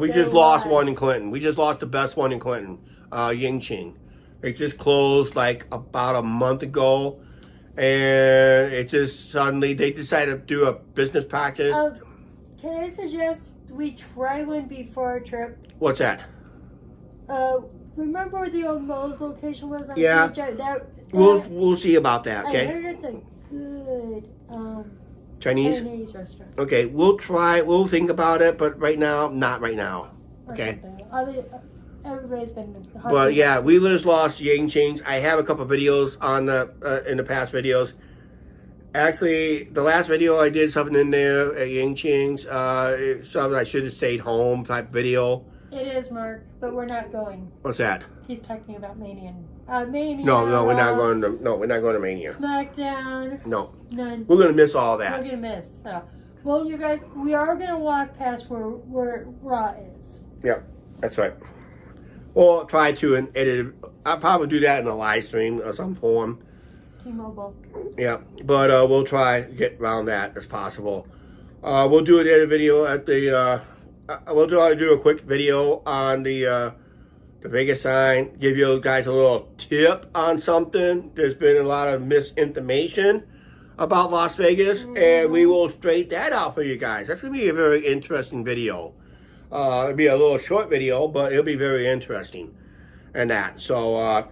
we just lost one in Clinton. We just lost the best one in Clinton, Ying Ching. It just closed like about a month ago, and it just suddenly they decided to do a business practice. Can I suggest we try one before our trip? What's that? Remember where the old Moe's location was? Yeah. We'll see about that. Okay. I heard it's a good Chinese restaurant. Okay, we'll think about it, but not right now. Okay. Everybody's been. Well, yeah, we just lost Ying Ching's. I have a couple of videos on in the past videos. Actually, the last video I did something in there at Ying Ching's. Something I should have stayed home type video. It is, Mark, but we're not going. What's that? He's talking about Mania. Mania. No, we're not going to. No, we're not going to Mania. SmackDown. No. None. We're gonna miss all that. We're gonna miss. So, well, you guys, we are gonna walk past where Raw is. Yep, that's right. Or try to and edit. I'll probably do that in a live stream of some form. It's T-Mobile. Yeah, but we'll try to get around that as possible. We'll do an edit video at the. We'll do a quick video on the Vegas sign. Give you guys a little tip on something. There's been a lot of misinformation about Las Vegas, and we will straighten that out for you guys. That's going to be a very interesting video. It'll be a little short video, but it'll be very interesting. And that. So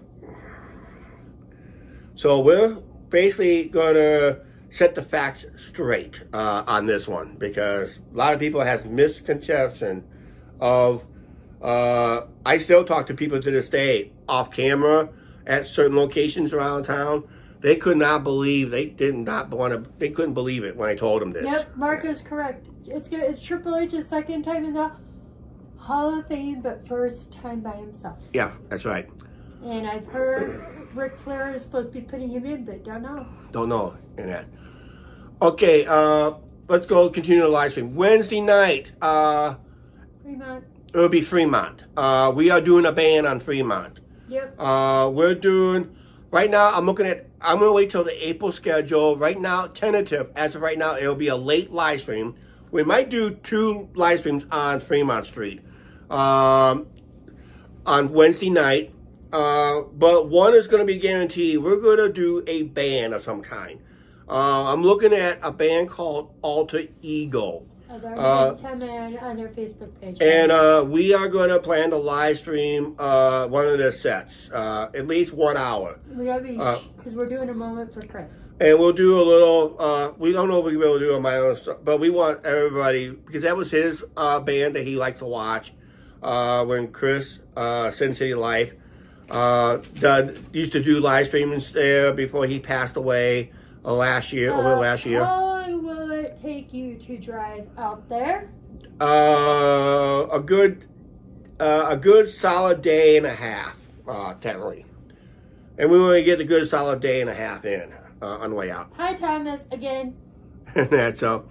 we're basically going to set the facts straight on this one, because a lot of people has misconception of I still talk to people to this day off camera at certain locations around town. They could not believe, they couldn't believe it when I told them this. Yep, Mark is correct. It's Triple H's second time in the Hall of Fame, but first time by himself. Yeah, that's right. And I've heard Ric Flair is supposed to be putting him in, but don't know. Don't know in that. Okay, let's go continue the live stream. Wednesday night, Fremont. It'll be Fremont. We are doing a ban on Fremont. Yep. We're doing, right now, I'm going to wait till the April schedule. Right now, tentative, as of right now, it'll be a late live stream. We might do 2 live streams on Fremont Street on Wednesday night. But one is going to be guaranteed. We're going to do a band of some kind. I'm looking at a band called Alter Ego. Come in on their Facebook page. And we are going to plan to live stream one of their sets, at least 1 hour. We gotta be, because we're doing a moment for Chris. And we'll do a little, we don't know if we'll be able to do it on my own stuff, but we want everybody, because that was his band that he likes to watch when Chris, Sin City Life, used to do live streamings there before he passed away over the last year. How long will it take you to drive out there? A good solid day and a half, technically. And we want to get a good solid day and a half in on the way out. Hi, Thomas, again. That's so.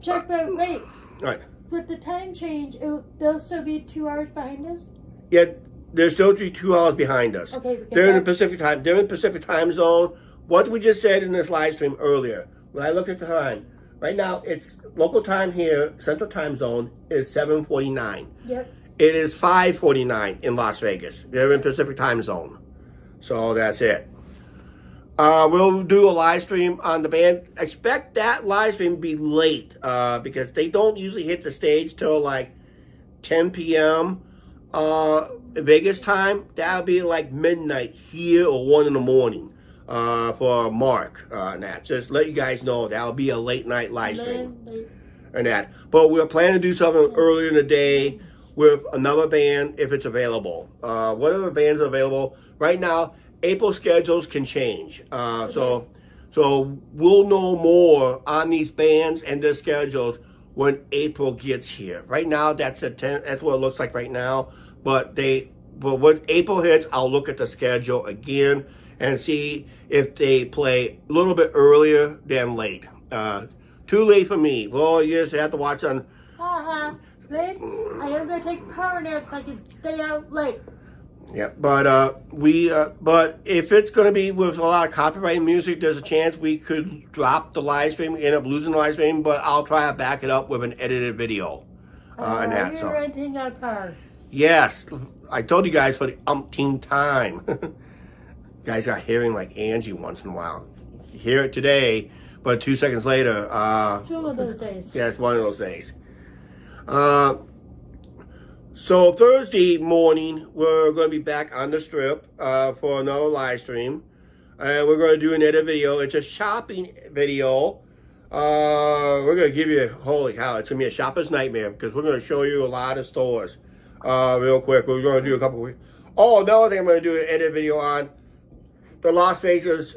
Chuck, but wait. Right. With the time change, they'll still be 2 hours behind us? Yeah, they're still 2 hours behind us. Okay. They're in the Pacific time. They're in the Pacific time zone. What we just said in this live stream earlier, when I looked at the time, Right now, it's local time here, Central Time Zone, is 7:49. Yep. It is 5:49 in Las Vegas. They're in Pacific Time Zone. So that's it. We'll do a live stream on the band. Expect that live stream to be late because they don't usually hit the stage till like 10 p.m. Vegas time. That'll be like midnight here or 1 in the morning for Mark and that. Just let you guys know that'll be a late night live stream and that. But we're planning to do something earlier in the day with another band if it's available. Whatever bands are available. Right now, April schedules can change. So we'll know more on these bands and their schedules when April gets here. Right now, that's what it looks like right now. But when April hits, I'll look at the schedule again and see if they play a little bit earlier than late. Too late for me. Well, you just have to watch on. Late. I am gonna take power naps so I can stay out late. Yeah, but but if it's going to be with a lot of copyrighted music, there's a chance we could drop the live stream, end up losing the live stream. But I'll try to back it up with an edited video. And that. You're renting a car. Yes, I told you guys for the umpteenth time. You guys are hearing like Angie once in a while. You hear it today, but 2 seconds later. It's one of those days. Yeah, it's one of those days. So Thursday morning, we're going to be back on the strip for another live stream. And we're going to do another video. It's a shopping video. We're going to give you, holy cow, it's going to be a shopper's nightmare because we're going to show you a lot of stores real quick. We're going to do a couple of... Oh, another thing I'm going to do an edit video on the Las Vegas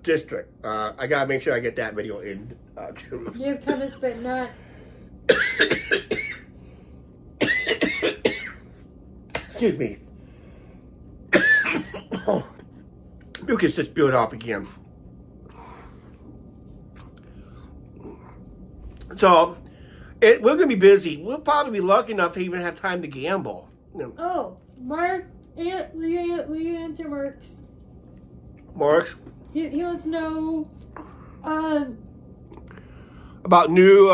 district. I got to make sure I get that video in too. You've kind of spit not... Excuse me. Mucus just built up again. So, we're going to be busy. We'll probably be lucky enough to even have time to gamble. Oh, Mark, Lee answer Mark's. Mark's? He wants to know, about new,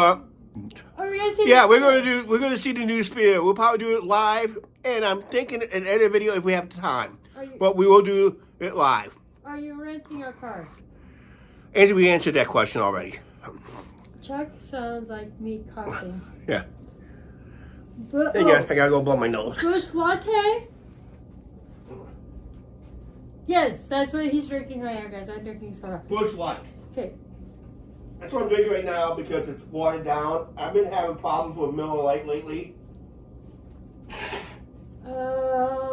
yeah, we're going to see the new Spear. We'll probably do it live. And I'm thinking an edit video if we have time. But we will do it live. Are you renting a car? Angie, we answered that question already. Chuck sounds like me coughing. Yeah. But, I gotta go blow my nose. Bush latte? Yes, that's what he's drinking right now, guys. I'm drinking soda. Bush Light. Okay. That's what I'm drinking right now because it's watered down. I've been having problems with Miller Lite lately.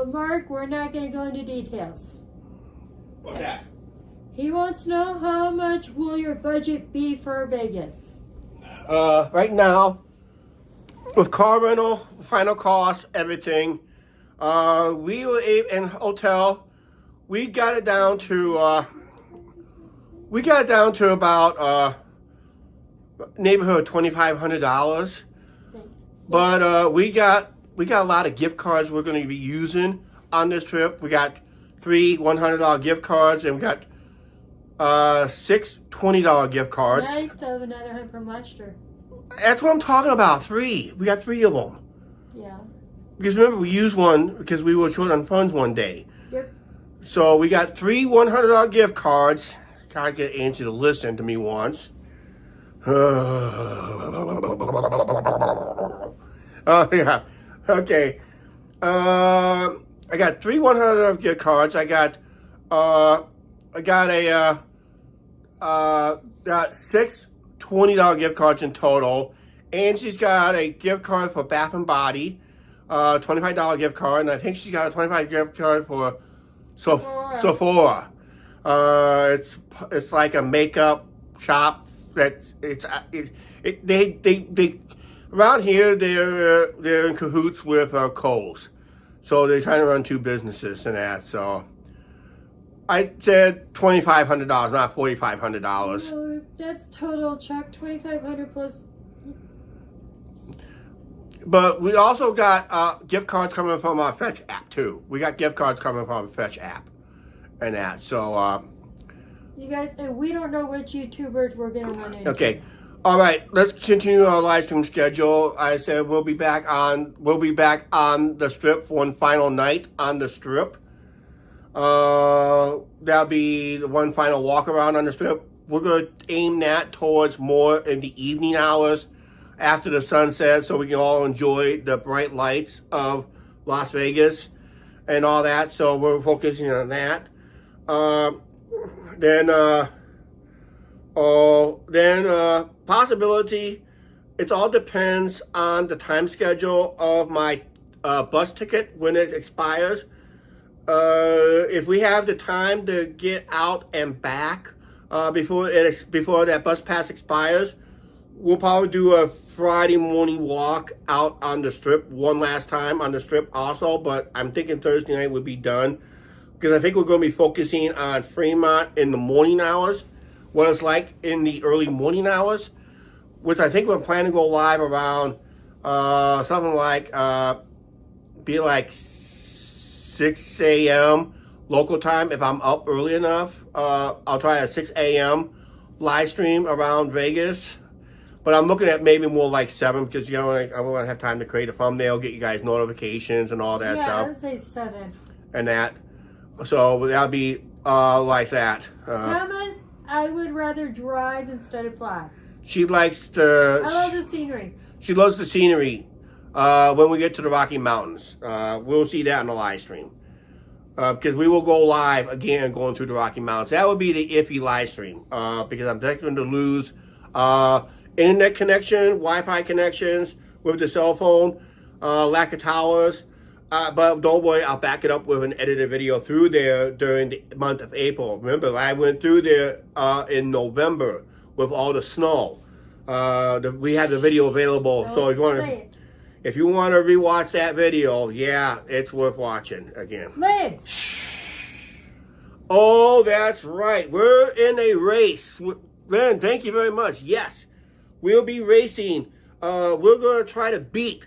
Mark, we're not going to go into details. What's that? He wants to know how much will your budget be for Vegas? Right now, with car rental, final cost, everything, we were in hotel. We got it down to about neighborhood $2,500. But we got a lot of gift cards we're going to be using on this trip. We got 3 $100 gift cards, and we got 6 $20 gift cards. Yeah, I still have another one from last year. That's what I'm talking about. 3. We got 3 of them. Yeah. Because remember, we used one because we were short on funds one day. Yep. So we got 3 $100 gift cards. Gotta get Angie to listen to me once. Oh yeah. Okay. I got 3 $100 gift cards. I got got 6 $20 gift cards in total. Angie's got a gift card for Bath and Body, $25 gift card, and I think she's got a $25 gift card for Sephora. It's like a makeup shop. They around here they're in cahoots with Kohl's, so they're trying to run 2 businesses and that. So I said $2,500, not $4,500. No, that's total, Chuck. $2,500 plus. But we also got gift cards coming from our Fetch app too. We got gift cards coming from our Fetch app and that. So you guys, and we don't know which YouTubers we're gonna run into. Okay. All right, let's continue our live stream schedule. I said we'll be back on the strip for one final night on the strip. That'll be the one final walk around on the strip. We're going to aim that towards more in the evening hours after the sun sets, so we can all enjoy the bright lights of Las Vegas and all that. So we're focusing on that. Then possibility, it all depends on the time schedule of my bus ticket when it expires. If we have the time to get out and back before that bus pass expires, we'll probably do a Friday morning walk out on the strip one last time on the strip also, but I'm thinking Thursday night would be done because I think we're going to be focusing on Fremont in the morning hours, what it's like in the early morning hours, which I think we're planning to go live around something like be like 6 a.m. local time if I'm up early enough. I'll try a 6 a.m. live stream around Vegas. But I'm looking at maybe more like 7 because, you know, I want to have time to create a thumbnail, get you guys notifications and all that stuff. Yeah, I would say 7. And that. So that'll be like that. Thomas, I would rather drive instead of fly. She likes the... I love the scenery. She loves the scenery when we get to the Rocky Mountains. We'll see that in the live stream. Because we will go live again going through the Rocky Mountains. That would be the iffy live stream. Because I'm expecting to lose... internet connection, Wi-Fi connections with the cell phone, lack of towers. But don't worry, I'll back it up with an edited video through there during the month of April. Remember, I went through there in November with all the snow. We have the video available. So if you want to rewatch that video, yeah, it's worth watching again. Lynn! Oh, that's right. We're in a race. Lynn, thank you very much. Yes. We'll be racing. We're going to try to beat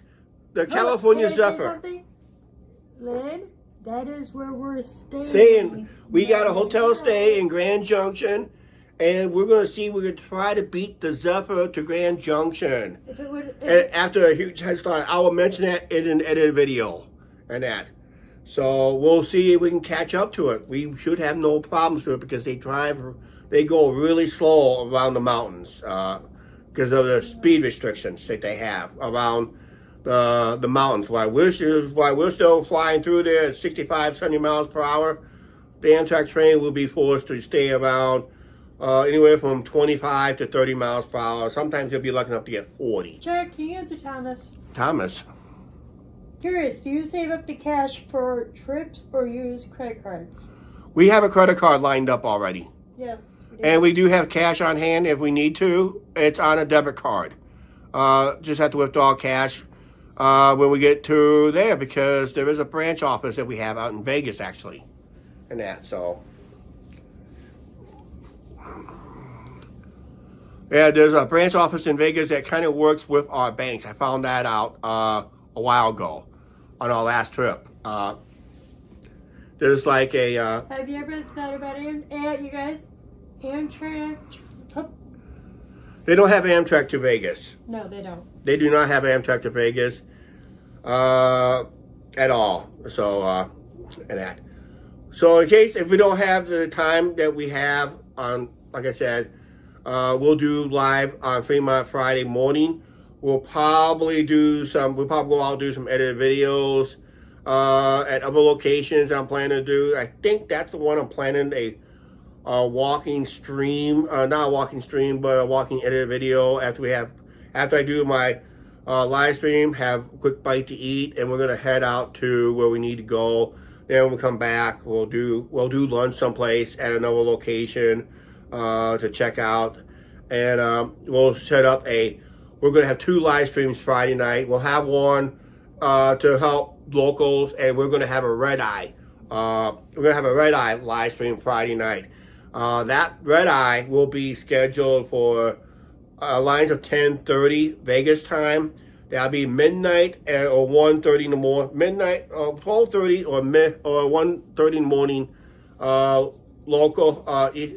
the California Zephyr. Lynn, that is where we're staying. We got a hotel stay in Grand Junction, and we're going to see if we can try to beat the Zephyr to Grand Junction. After a huge head start, I will mention that in an edited video and that. So we'll see if we can catch up to it. We should have no problems with it because they go really slow around the mountains. Because of the speed restrictions that they have around the mountains. While we're still flying through there at 65, 70 miles per hour, the Amtrak train will be forced to stay around anywhere from 25 to 30 miles per hour. Sometimes you'll be lucky enough to get 40. Jack, can you answer Thomas? Thomas. Curious, do you save up the cash for trips or use credit cards? We have a credit card lined up already. Yes. And we do have cash on hand if we need to. It's on a debit card. Just have to withdraw cash when we get to there because there is a branch office that we have out in Vegas, actually. And that, so. Yeah, there's a branch office in Vegas that kind of works with our banks. I found that out a while ago on our last trip. There's like a... Have you ever thought about you guys? Amtrak? They don't have Amtrak to Vegas. No, they don't. They do not have Amtrak to Vegas at all. So, and that. So, in case if we don't have the time that we have on, like I said, we'll do live on Fremont Friday morning. We'll probably go out and do some edited videos at other locations I'm planning to do. I think that's the one I'm planning a walking stream, not a walking stream, but a walking edited video after I do my live stream, have a quick bite to eat, and we're gonna head out to where we need to go. Then when we come back, we'll do lunch someplace at another location to check out, and we'll set up we're gonna have 2 live streams Friday night. We'll have one to help locals, and we're gonna have a red eye. We're gonna have a red eye live stream Friday night. That red eye will be scheduled for lines of 10:30 Vegas time. That'll be midnight or 1:30 in the morning, midnight, 12:30 or 1:30 in the morning, local,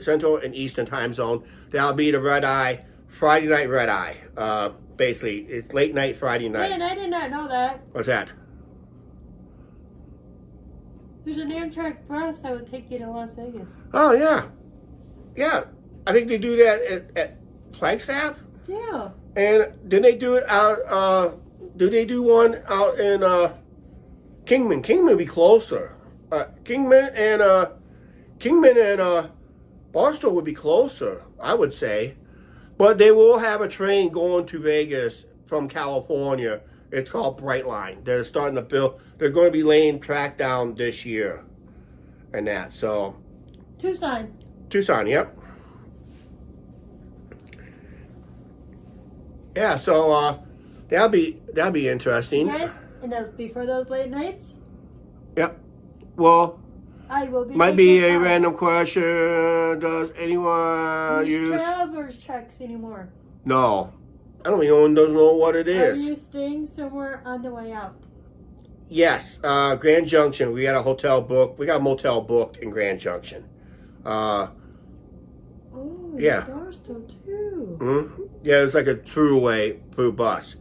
Central and Eastern time zone. That'll be the red eye Friday night red eye. Basically, it's late night Friday night. Man, I did not know that. What's that? There's an Amtrak bus that would take you to Las Vegas. Oh, yeah. Yeah. I think they do that at Flagstaff. Yeah. And did they do it out, do they do one out in Kingman? Kingman would be closer. Kingman and Barstow would be closer, I would say. But they will have a train going to Vegas from California. It's called Brightline. They're starting to build. They're going to be laying track down this year, and that. So, Tucson, yep. Yeah. So that'll be interesting. Yes, and that's before those late nights. Yep. Well, I will be. Might be a random question. Does anyone use traveler's checks anymore? No. I don't even know what it is. Are you staying somewhere on the way out? Yes. Grand Junction. We got a hotel booked. We got a motel booked in Grand Junction. Oh, yeah. Barstow too. Mm-hmm. Yeah, it's like a through bus.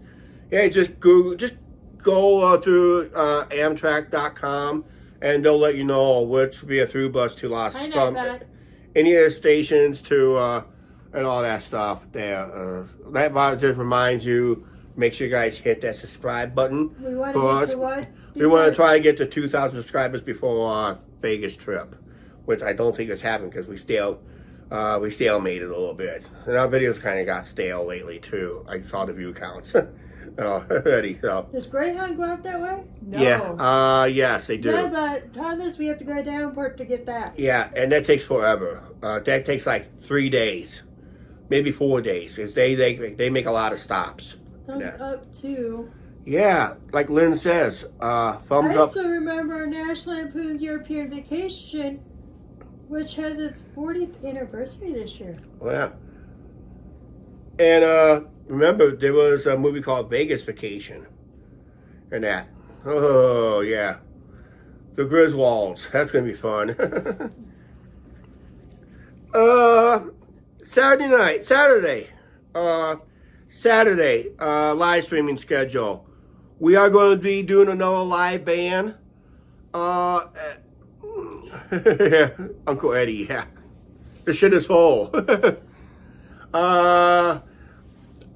Yeah, just go through Amtrak.com. And they'll let you know which would be a through bus to from any of the stations to and all that stuff there. That just reminds you, make sure you guys hit that subscribe button. We want to get to what? We want to try to get to 2,000 subscribers before our Vegas trip, which I don't think has happened because we stalemated a little bit. And our videos kind of got stale lately too. I saw the view counts. Already, so. Does Greyhound go out that way? No. Yeah. Yes, they do. Yeah, but Thomas, we have to go to Davenport to get back. Yeah, and that takes forever. That takes like 3 days, maybe 4 days, because they make a lot of stops. Thumbs up too. Yeah, like Lynn says, thumbs up. I also remember National Lampoon's European Vacation, which has its 40th anniversary this year. Oh, yeah. And remember, there was a movie called Vegas Vacation. And that. Oh, yeah. The Griswolds. That's going to be fun. Saturday, live streaming schedule. We are going to be doing another live band. Uncle Eddie, yeah. The shit is whole.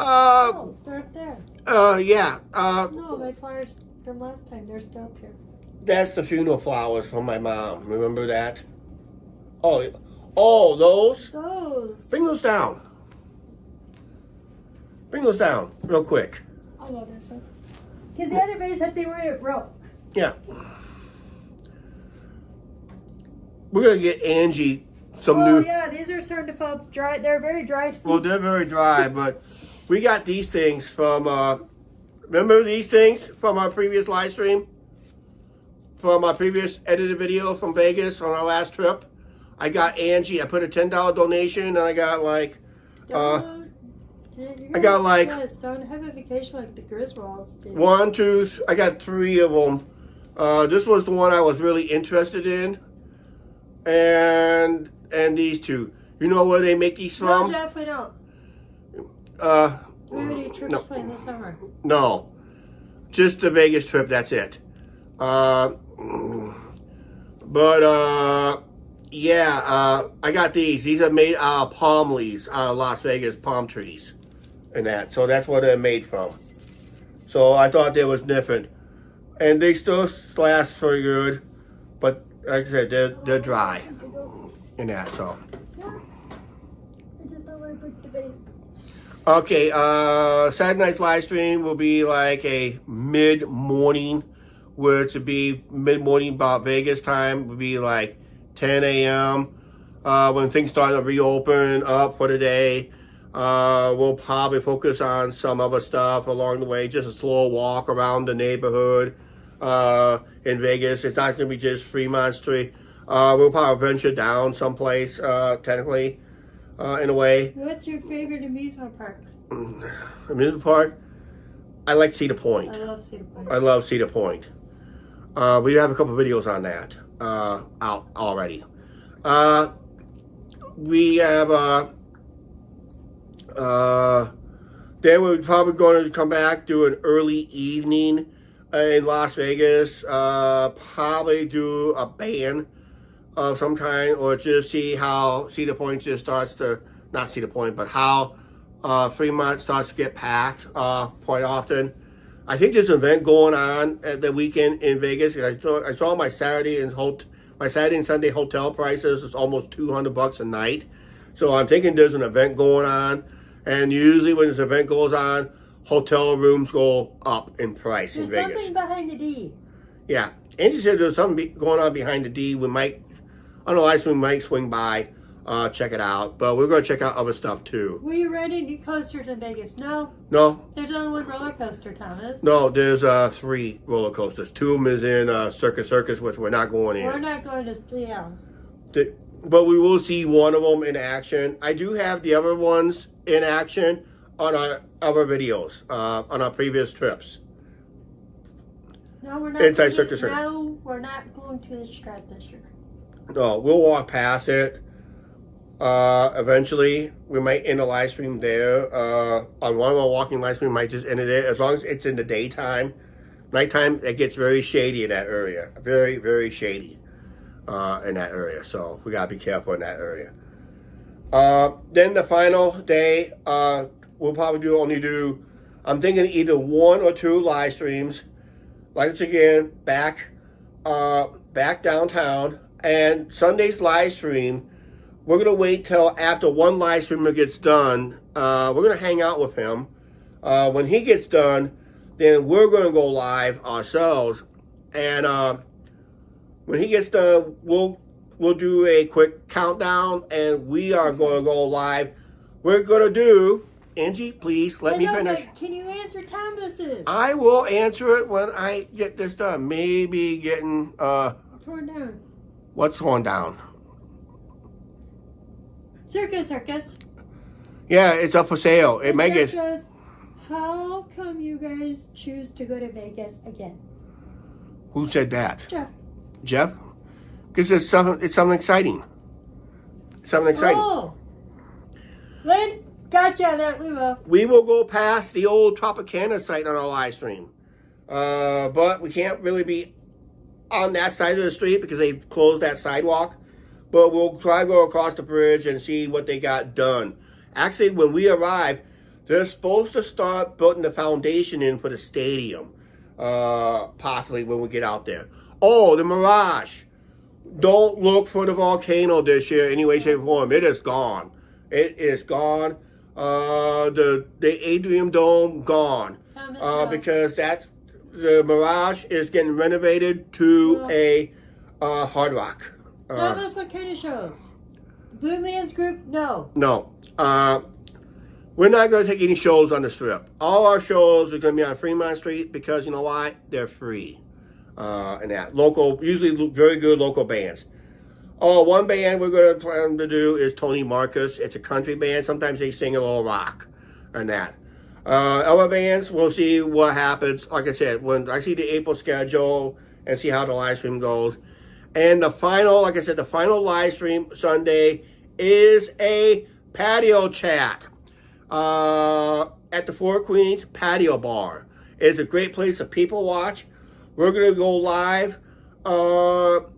Oh, they're up there. Yeah. No, my flowers from last time, they're still up here. That's the funeral flowers from my mom. Remember that? Oh, those? Those. Bring those down. Bring those down real quick. I love this one. Because the other vase that they were broke. Yeah. We're going to get Angie some new... Oh, yeah, these are starting to fall dry. They're very dry. Well, they're very dry, but we got these things from... remember these things from our previous live stream? From our previous edited video from Vegas on our last trip? I got Angie. I put a $10 donation, and I got like... Don't have a vacation like the Griswolds did. 1, 2... I got 3 of them. This was the one I was really interested in. And these 2. You know where they make these from? No, Jeff, we don't. We already trips planned this summer. No. Just the Vegas trip, that's it. Yeah, I got these. These are made out of palm leaves, out of Las Vegas palm trees. And that. So that's what they're made from. So I thought they was different. And they still last pretty good. But like I said, they're dry. And that, so. Yeah. I just don't want to break the vase. Okay, Saturday night's live stream will be like a mid-morning, where to be mid-morning about Vegas time, would be like 10 a.m. When things start to reopen up for the day. We'll probably focus on some other stuff along the way, just a slow walk around the neighborhood in Vegas. It's not going to be just Fremont Street. We'll probably venture down someplace, technically, in a way. What's your favorite amusement park? Amusement park? I like Cedar Point. I love Cedar Point. I love Cedar Point. We have a couple videos on that out already. We have Then we're probably going to come back, do an early evening in Las Vegas. Probably do a band of some kind, or just see how Cedar Point just starts to, not Cedar Point, but how Fremont starts to get packed quite often. I think there's an event going on at the weekend in Vegas. I saw my Saturday and Sunday hotel prices is almost $200 a night. So I'm thinking there's an event going on. And usually when this event goes on, hotel rooms go up in price in Vegas. There's something behind the D. Yeah. Angie said there's something going on behind the D. We might, on the live stream, we might swing by, check it out. But we're going to check out other stuff too. Were you riding new coasters in Vegas? No? No. There's only one roller coaster, Thomas. No, there's 3 roller coasters. 2 of them is in Circus, which we're not going in. We're not going to, yeah. But we will see one of them in action. I do have the other ones in action on our other videos, on our previous trips. No, we're not. Inside Circus. No, we're not going to the Strat this year. No, we'll walk past it. Eventually, we might end a live stream there. On one of our walking live stream, might just end it there. As long as it's in the daytime. Nighttime, it gets very shady in that area. Very, very shady. In that area, so we gotta be careful in that area. Then the final day, we'll probably only do, I'm thinking either 1 or 2 live streams. Like again, back downtown, and Sunday's live stream, we're gonna wait till after one live streamer gets done. We're gonna hang out with him. When he gets done, then we're gonna go live ourselves, and when he gets done, we'll do a quick countdown, and we are going to go live. We're going to do, Angie, please let me finish. Can you answer Thomas's? I will answer it when I get this done. Maybe getting torn down. What's torn down? Circus. Yeah, it's up for sale. It may get. How come you guys choose to go to Vegas again? Who said that? Jeff? Because it's something exciting. Something exciting. Oh. Lynn, gotcha, that we will. We will go past the old Tropicana site on our live stream. But we can't really be on that side of the street because they closed that sidewalk. But we'll try to go across the bridge and see what they got done. Actually, when we arrive, they're supposed to start putting the foundation in for the stadium. Possibly when we get out there. Oh, the Mirage. Don't look for the volcano this year any way, shape, or form. It is gone. It is gone. The Atrium Dome, gone. Because the Mirage is getting renovated to a Hard Rock. Thomas, what kind of shows? Blue Man's Group? No. No. We're not going to take any shows on the Strip. All our shows are going to be on Fremont Street because, you know why? They're free. And that local, usually very good local bands. Oh, one band we're going to plan to do is Tony Marcus. It's a country band. Sometimes they sing a little rock and that. Other bands, we'll see what happens. Like I said, when I see the April schedule and see how the live stream goes. And the final, like I said, the final live stream Sunday is a patio chat at the Four Queens Patio Bar. It's a great place to people watch. We're going to go live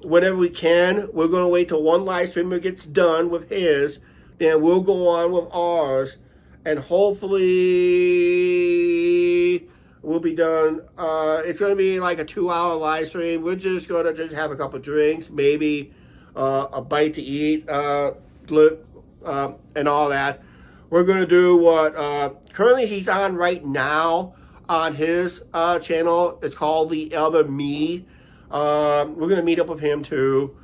whenever we can. We're going to wait till one live streamer gets done with his. Then we'll go on with ours. And hopefully we'll be done. It's going to be like a 2-hour live stream. We're just going to have a couple of drinks, maybe a bite to eat, and all that. We're going to do what currently he's on right now on his channel. It's called The Other Me. We're going to meet up with him too,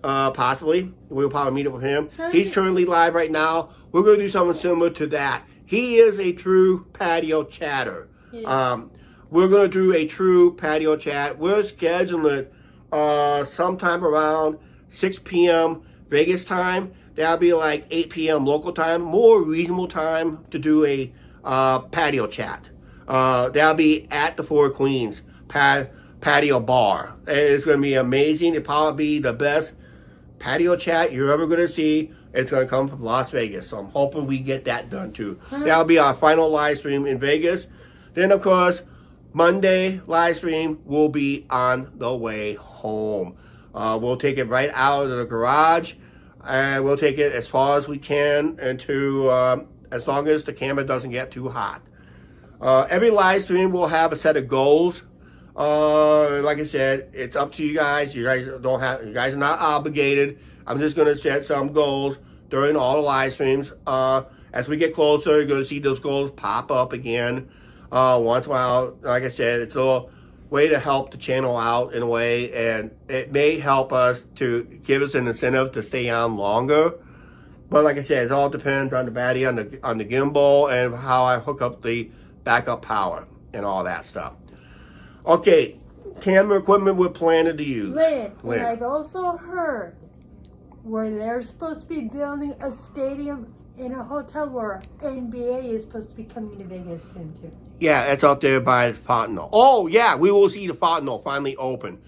possibly. We'll probably meet up with him. He's currently live right now. We're going to do something similar to that. He is a true patio chatter. Yeah. We're going to do a true patio chat. We're scheduling it sometime around 6 p.m. Vegas time. That'll be like 8 p.m. local time. More reasonable time to do a patio chat. That'll be at the Four Queens patio bar. It's going to be amazing. It'll probably be the best patio chat you're ever going to see, it's going to come from Las Vegas. So I'm hoping we get that done too. That'll be our final live stream in Vegas. Then, of course, Monday live stream will be on the way home. We'll take it right out of the garage, and we'll take it as far as we can into as long as the camera doesn't get too hot. Every live stream will have a set of goals. Like I said, it's up to you guys. You guys are not obligated. I'm just going to set some goals during all the live streams. As we get closer, you're going to see those goals pop up again. Once in a while, like I said, it's a way to help the channel out in a way, and it may help us to give us an incentive to stay on longer. But like I said, it all depends on the battery, on the gimbal, and how I hook up the backup power and all that stuff. Okay, camera equipment we're planning to use. Lynn, and I've also heard where they're supposed to be building a stadium in a hotel where NBA is supposed to be coming to Vegas soon too. Yeah, that's out there by the Fontenot. Oh yeah, we will see the Fontenot finally open.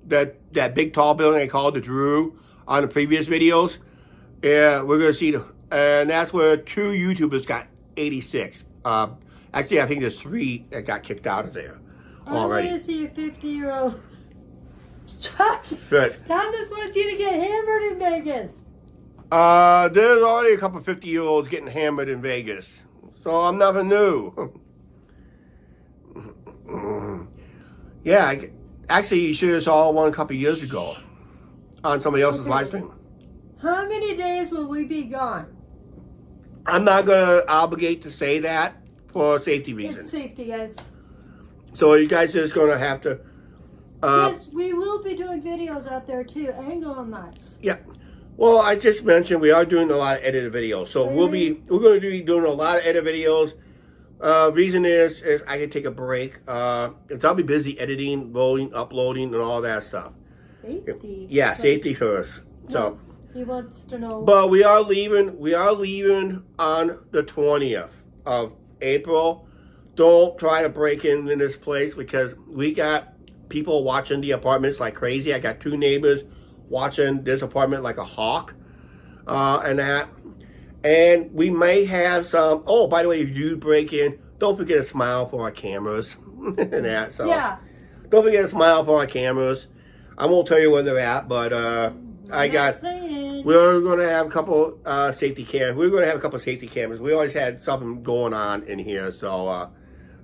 That big tall building I called the Drew on the previous videos. Yeah, we're gonna see and that's where 2 YouTubers got 86. Actually, I think there's 3 that got kicked out of there already. I want to see a 50-year-old. Thomas wants you to get hammered in Vegas. There's already a couple 50-year-olds getting hammered in Vegas, so I'm nothing new. Yeah, actually, you should have saw one a couple years ago on somebody else's live stream. How many days will we be gone? I'm not going to obligate to say that for safety reasons. It's safety, guys. So you guys are just going to have to... yes, we will be doing videos out there too, and going live. Yeah. Well, I just mentioned we are doing a lot of edited videos. So we're going to be doing a lot of edited videos. Reason is I can take a break. Because I'll be busy editing, loading, uploading, and all that stuff. Safety. Yeah, safety first. So he wants to know. But we are leaving on the 20th of April. Don't try to break into this place because we got people watching the apartments like crazy. I got 2 neighbors watching this apartment like a hawk, and that. And we may have some. Oh, by the way, if you break in, don't forget to smile for our cameras. And that. So yeah. Don't forget to smile for our cameras. I won't tell you where they're at, but we're going to have a couple safety cameras. We're going to have a couple safety cameras. We always had something going on in here, so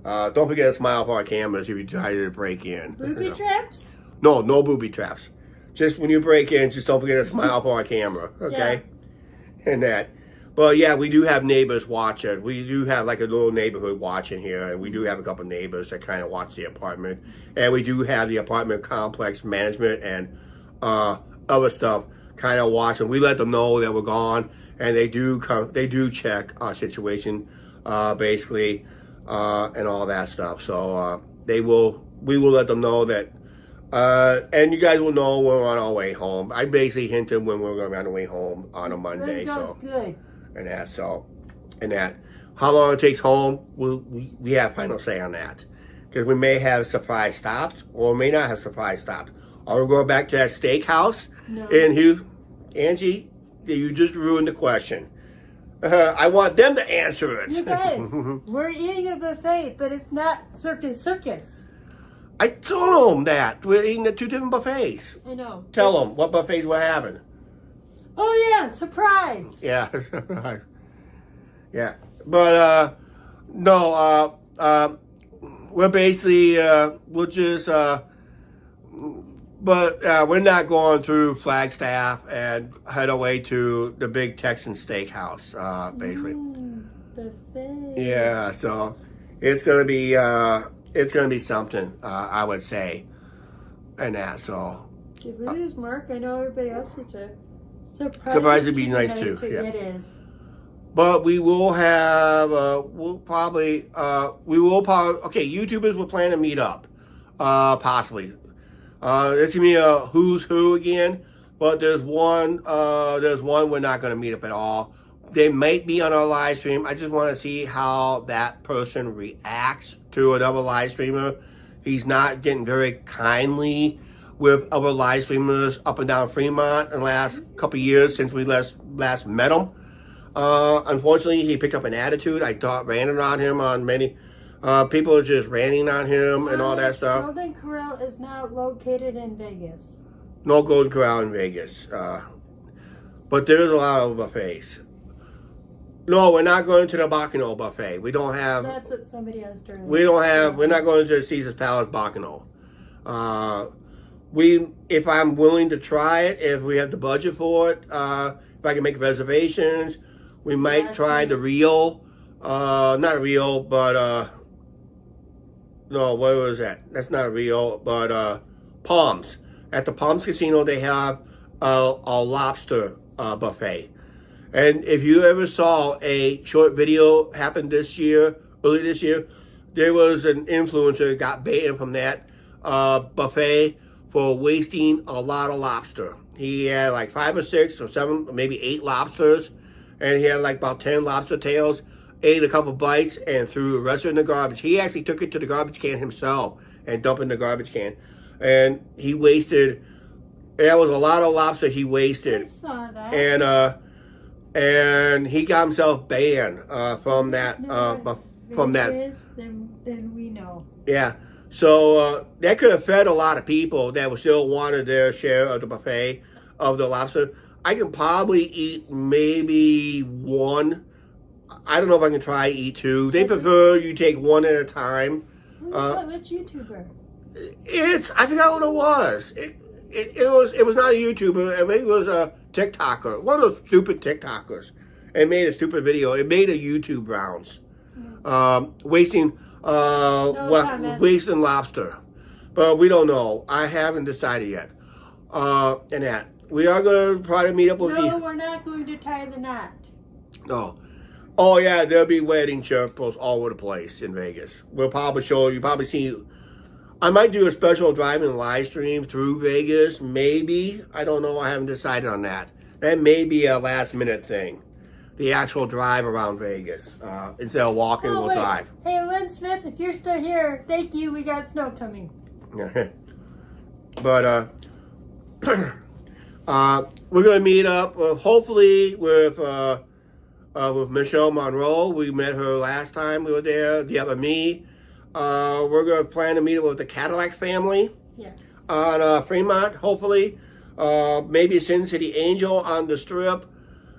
don't forget to smile for our cameras if you try to break in. Booby traps? No booby traps. Just when you break in, just don't forget to smile for our camera, okay? Yeah. And that. But yeah, we do have neighbors watching. We do have like a little neighborhood watching here, and we do have a couple neighbors that kind of watch the apartment. And we do have the apartment complex management and other stuff kind of watching. We let them know that we're gone, and they do check our situation, basically, and all that stuff. So we will let them know that. And you guys will know when we're on our way home. I basically hinted when we're going to be on the way home on a Monday. That's good. And that. How long it takes home, we have final say on that. Because we may have surprise stops, or may not have surprise stops. Are we going back to that steakhouse? No. And Angie, you just ruined the question. I want them to answer it. You guys, we're eating a buffet, but it's not circus. I told them that. We're eating at 2 different buffets. I know. Tell them what buffets we're having. Oh, yeah, surprise. Yeah. Yeah. But, no, we're basically, we'll just, but we're not going through Flagstaff and head away to the big Texan steakhouse, basically. Buffet. Yeah, so it's gonna be something, I would say, and that. So If we lose Mark, I know everybody else is a surprise would be nice too. Yeah. It is. But we will have, we'll probably, okay, YouTubers will plan to meet up, possibly. There's gonna be a who's who again, but there's one we're not gonna meet up at all. They might be on our live stream. I just want to see how that person reacts to another live streamer. He's not getting very kindly with other live streamers up and down Fremont in the last couple of years since we last met him. Unfortunately, he picked up an attitude. I thought ranting on him on many. People are just ranting on him and all that stuff. Golden Corral is not located in Vegas. No Golden Corral in Vegas. But there is a lot of buffets. No, we're not going to the Bacchanal buffet. We don't have. That's what somebody asked earlier. We're not going to Caesar's Palace Bacchanal. If I'm willing to try it, if we have the budget for it, if I can make reservations, we might try the Rio. Not Rio, but no, what was that? That's not Rio, but Palms. At the Palms Casino, they have a lobster buffet. And if you ever saw a short video happen early this year, there was an influencer that got banned from that buffet for wasting a lot of lobster. He had like 5 or 6 or 7, or maybe 8 lobsters, and he had like about 10 lobster tails, ate a couple bites, and threw the rest in the garbage. He actually took it to the garbage can himself and dumped it in the garbage can. And he wasted, that was a lot of lobster he wasted. I saw that. And he got himself banned from that. Then we know. Yeah. So that could have fed a lot of people that would still wanted their share of the buffet of the lobster. I can probably eat maybe 1. I don't know if I can try eat 2. They prefer you take 1 at a time. Which YouTuber? I forgot what it was. It was not a YouTuber. It was a TikToker. One of those stupid TikTokers. It made a stupid video. It made a YouTube rounds. Wasting lobster. But we don't know. I haven't decided yet. And that. We are going to probably meet up with you. No, we're not going to tie the knot. No. Oh, yeah, there'll be wedding circles all over the place in Vegas. We'll probably show you, probably see. I might do a special driving live stream through Vegas, maybe. I don't know. I haven't decided on that. That may be a last minute thing. The actual drive around Vegas. Instead of walking, we'll drive. Hey, Lynn Smith, if you're still here, thank you. We got snow coming. But we're going to meet up, hopefully, with Michelle Monroe. We met her last time we were there. The other me. We're going to plan to meet up with the Cadillac family on Fremont, hopefully. Maybe Sin City Angel on the Strip.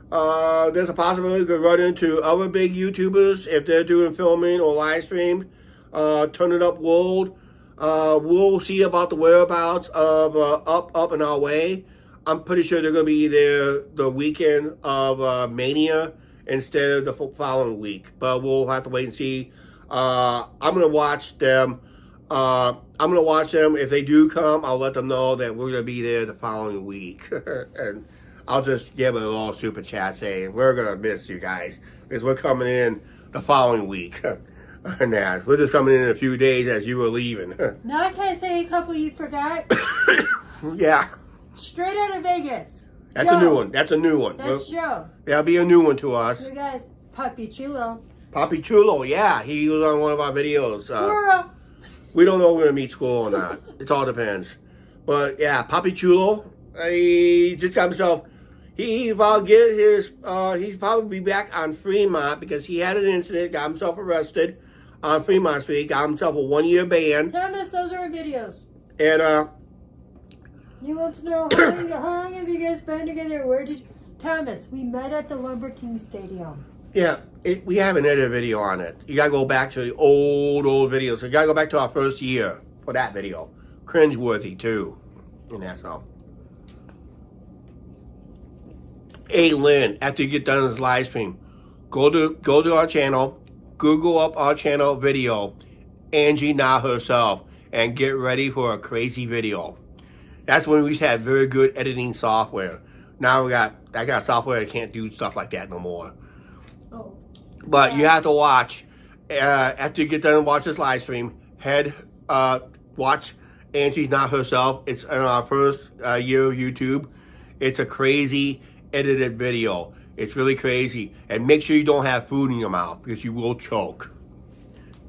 There's a possibility we could run into other big YouTubers if they're doing filming or live stream. Turn It Up World. We'll see about the whereabouts of Up and Our Way. I'm pretty sure they're going to be there the weekend of Mania instead of the following week. But we'll have to wait and see. I'm going to watch them. If they do come, I'll let them know that we're going to be there the following week. And I'll just give a little super chat saying, we're going to miss you guys because we're coming in the following week. And we're just coming in a few days as you were leaving. Now can I say a couple you forgot? Yeah. Straight out of Vegas. That's a new one. That's Joe. That'll be a new one to us. You guys, Papi Chulo. Papi Chulo, yeah. He was on one of our videos. Squirrel. We don't know if we're going to meet Squirrel or not. It all depends. But yeah, Papi Chulo, he just got himself, he's probably back on Fremont because he had an incident, got himself arrested on Fremont Street, got himself a 1-year ban. Thomas, those are videos. And, you want to know how long have you guys been together? Where did you... Thomas, we met at the Lumber King Stadium. Yeah, we have an edited video on it. You gotta go back to the old videos. So you gotta go back to our first year for that video. Cringeworthy too. And that's all. Hey Lynn, after you get done with this live stream, go to our channel, Google up our channel video, Angie Na herself, and get ready for a crazy video. That's when we used to have very good editing software. Now I got software that can't do stuff like that no more. Oh. But you have to watch, after you get done and watch this live stream, watch Angie's Not Herself. It's in our first year of YouTube. It's a crazy edited video. It's really crazy. And make sure you don't have food in your mouth because you will choke.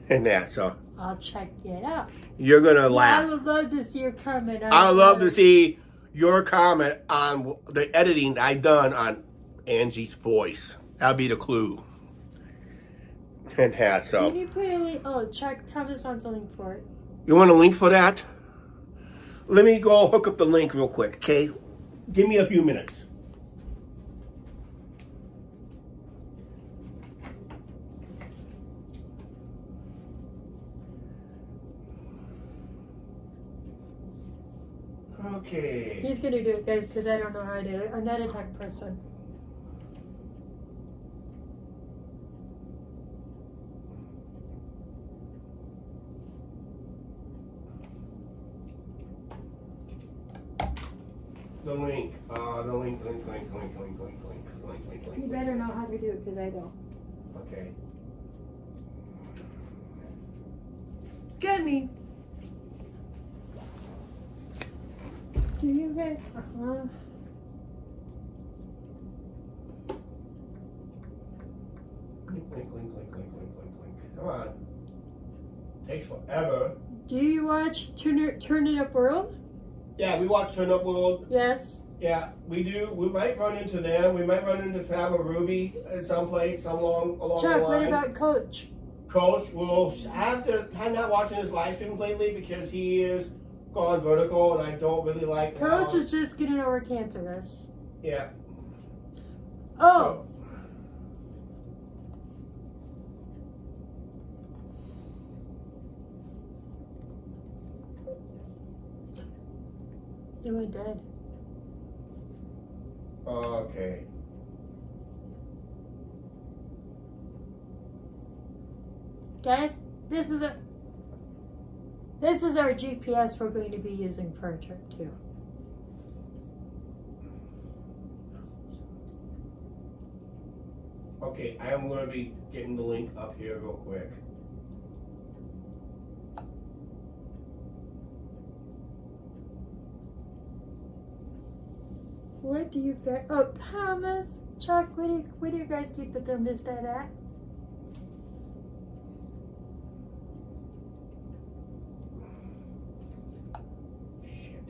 And that, so. I'll check it out. You're gonna laugh. I would love to see your comment. I would love to see your comment on the editing I've done on Angie's voice. That'll be the clue. And yeah, so. Can you put a link? Oh, Chuck Thomas wants a link for it. You want a link for that? Let me go hook up the link real quick, okay? Give me a few minutes. Okay. He's gonna do it, guys, because I don't know how to do it. I'm not a tech person. The link. Link. You better know how to do it, because I don't. Okay. Good me. Do you guys? Link. Come on. Takes forever. Do you watch Turn It Up World? Yeah, we watch Turn Up World. Yes. Yeah, we do. We might run into them. We might run into Travel Ruby at someplace along Chuck, the line. what about Coach? Coach will have to. I'm not watching his live stream lately because he is gone vertical, and I don't really like. Coach is just getting over cancerous. Yeah. Oh. It went dead. Okay. Guys, this is our GPS we're going to be using for our trip too. Okay, I am going to be getting the link up here real quick. What do you guys? Oh, Thomas, Chuck, where do you guys keep the thermostat at? Shit.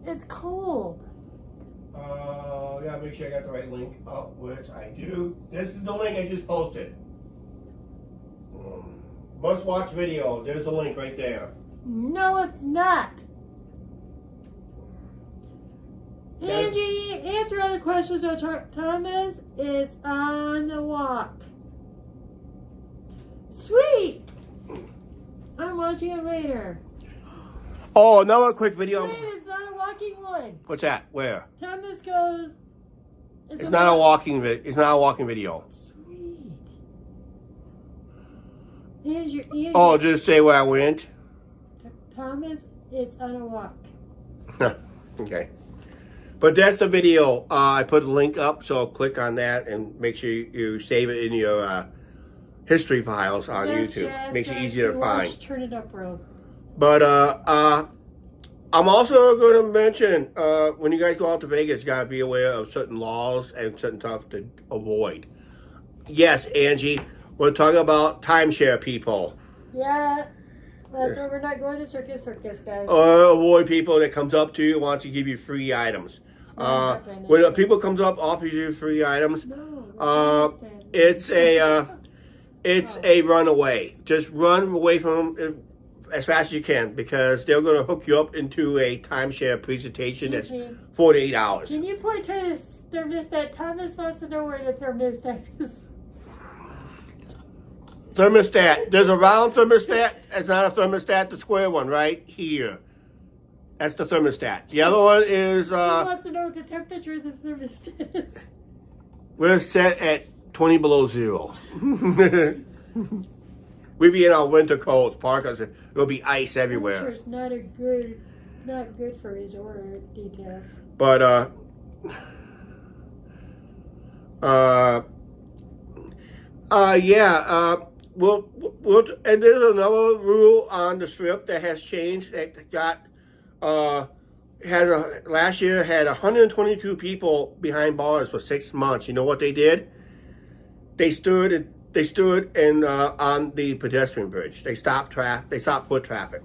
It's cold. Yeah, make sure I got the right link up, which I do. This is the link I just posted. Must watch video. There's the link right there. No, it's not. Angie, answer other questions about Thomas. It's on the walk. Sweet. I'm watching it later. Oh, another quick video. Wait, it's not a walking one. What's that? Where? Thomas goes. It's not a walking video. It's not a walking video. Sweet. Angie, Oh, just say where I went. Thomas, it's on a walk. Okay. But that's the video. I put a link up, so click on that and make sure you save it in your history files on YouTube. Yes, Makes it easier to find. Turn It Up World. But I'm also going to mention when you guys go out to Vegas, you got to be aware of certain laws and certain stuff to avoid. Yes, Angie, we're talking about timeshare people. Yeah, that's why we're not going to Circus, guys. Avoid people that comes up to you and wants to give you free items. When people comes up, offers you free items, it's a runaway. Just run away from them as fast as you can, because they're going to hook you up into a timeshare presentation that's 48 hours. Can you point to his thermostat? Thomas wants to know where the thermostat is. Thermostat. There's a round thermostat. It's not a thermostat, the square one, right here. That's the thermostat. The other one is... he wants to know what the temperature of the thermostat is. We're set at 20 below zero. We be in our winter coats, because there'll be ice everywhere. I'm sure it's not good for resort details. But And there's another rule on the strip that has changed. That got last year had 122 people behind bars for 6 months. You know what they did? They stood and on the pedestrian bridge. They stopped foot traffic,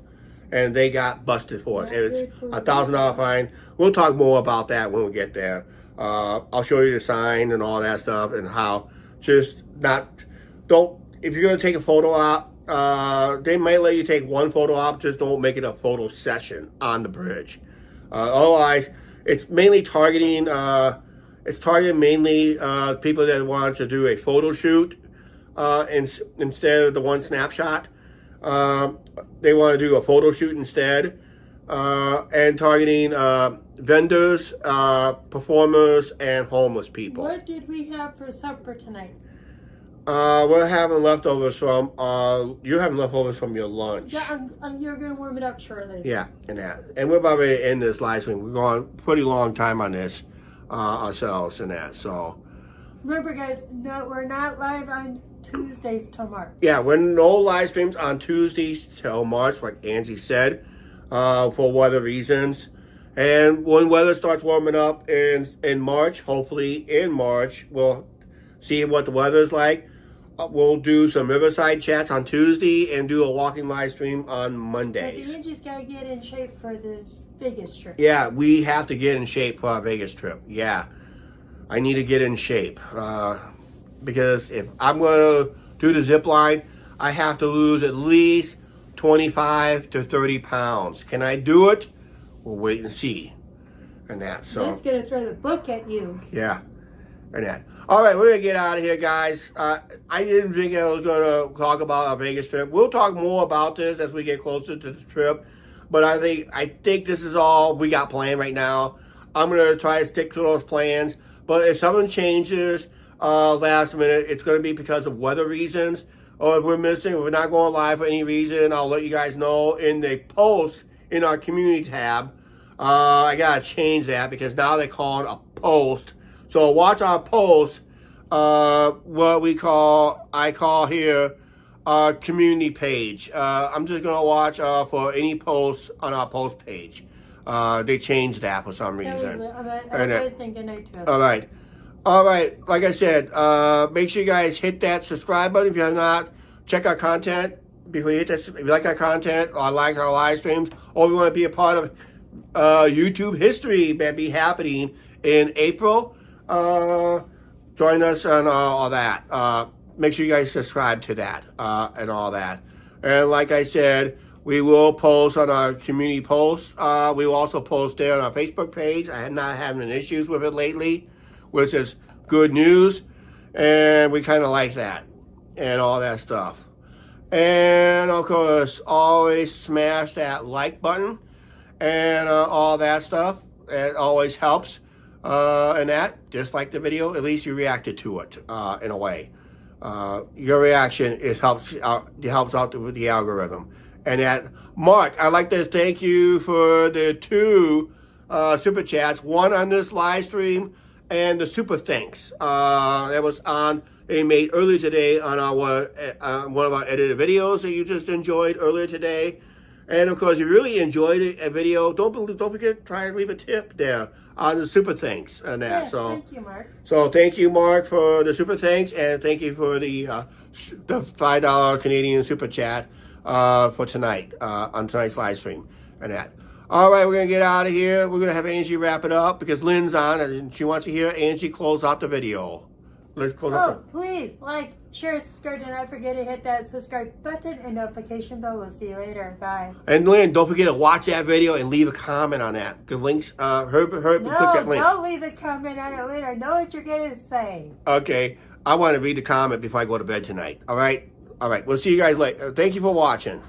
and they got busted for it. It's a $1,000 fine. We'll talk more about that when we get there. I'll show you the sign and all that stuff, and how if you're gonna take a photo op, they might let you take one photo op. Just don't make it a photo session on the bridge. Otherwise, it's mainly targeting. It's targeting mainly people that want to do a photo shoot instead of the one snapshot. They want to do a photo shoot instead, and targeting vendors, performers, and homeless people. What did we have for supper tonight? We're having leftovers from. You're having leftovers from your lunch. Yeah, you're gonna warm it up shortly. Yeah, and we're about ready to end this live stream. We're going pretty long time on this ourselves and that. So remember, guys, no, we're not live on Tuesdays till March. Yeah, we're no live streams on Tuesdays till March, like Angie said, for weather reasons. And when weather starts warming up in March, hopefully in March, we'll see what the weather's like. We'll do some Riverside chats on Tuesday and do a walking live stream on Mondays. Angie's got to get in shape for the Vegas trip. Yeah, we have to get in shape for our Vegas trip. Yeah, I need to get in shape. Because if I'm going to do the zip line, I have to lose at least 25 to 30 pounds. Can I do it? We'll wait and see. And that. So that's going to throw the book at you. Yeah. And that. All right, we're going to get out of here, guys. I didn't think I was going to talk about our Vegas trip. We'll talk more about this as we get closer to the trip. But I think this is all we got planned right now. I'm going to try to stick to those plans. But if something changes last minute, it's going to be because of weather reasons. Or if we're not going live for any reason, I'll let you guys know in the post in our community tab. I got to change that because now they call it a post. So watch our post, what I call here our community page. I'm just going to watch for any posts on our post page. They changed that for some reason. Everybody's saying good night to us. All right. Like I said, make sure you guys hit that subscribe button if you have not. Check our content before you hit that. If you like our content or like our live streams, or if you want to be a part of YouTube history that be happening in April, join us on all that. Make sure you guys subscribe to that and all that. And like I said, we will post on our community posts. We will also post there on our Facebook page. I am not having any issues with it lately, which is good news. And we kind of like that and all that stuff. And of course, always smash that like button and all that stuff. It always helps. And that, just like the video, at least you reacted to it in a way. Your reaction helps out with the algorithm. And that, Mark, I'd like to thank you for the 2 super chats. One on this live stream and the super thanks that was they made earlier today on our one of our edited videos that you just enjoyed earlier today. And of course, if you really enjoyed a video, don't forget to try and leave a tip there on the super thanks and that. Yes, so thank you, Mark. So thank you, Mark, for the super thanks, and thank you for the $5 Canadian super chat for tonight on tonight's live stream and that. All right, we're gonna get out of here. We're gonna have Angie wrap it up because Lynn's on and she wants to hear Angie close out the video. Let's close out. Please like, share, subscribe, and not forget to hit that subscribe button and notification bell. We'll see you later. Bye. And Lynn, don't forget to watch that video and leave a comment on that. The links, click that link. Don't leave a comment on it later. I know what you're going to say. Okay. I want to read the comment before I go to bed tonight. All right? All right. We'll see you guys later. Thank you for watching.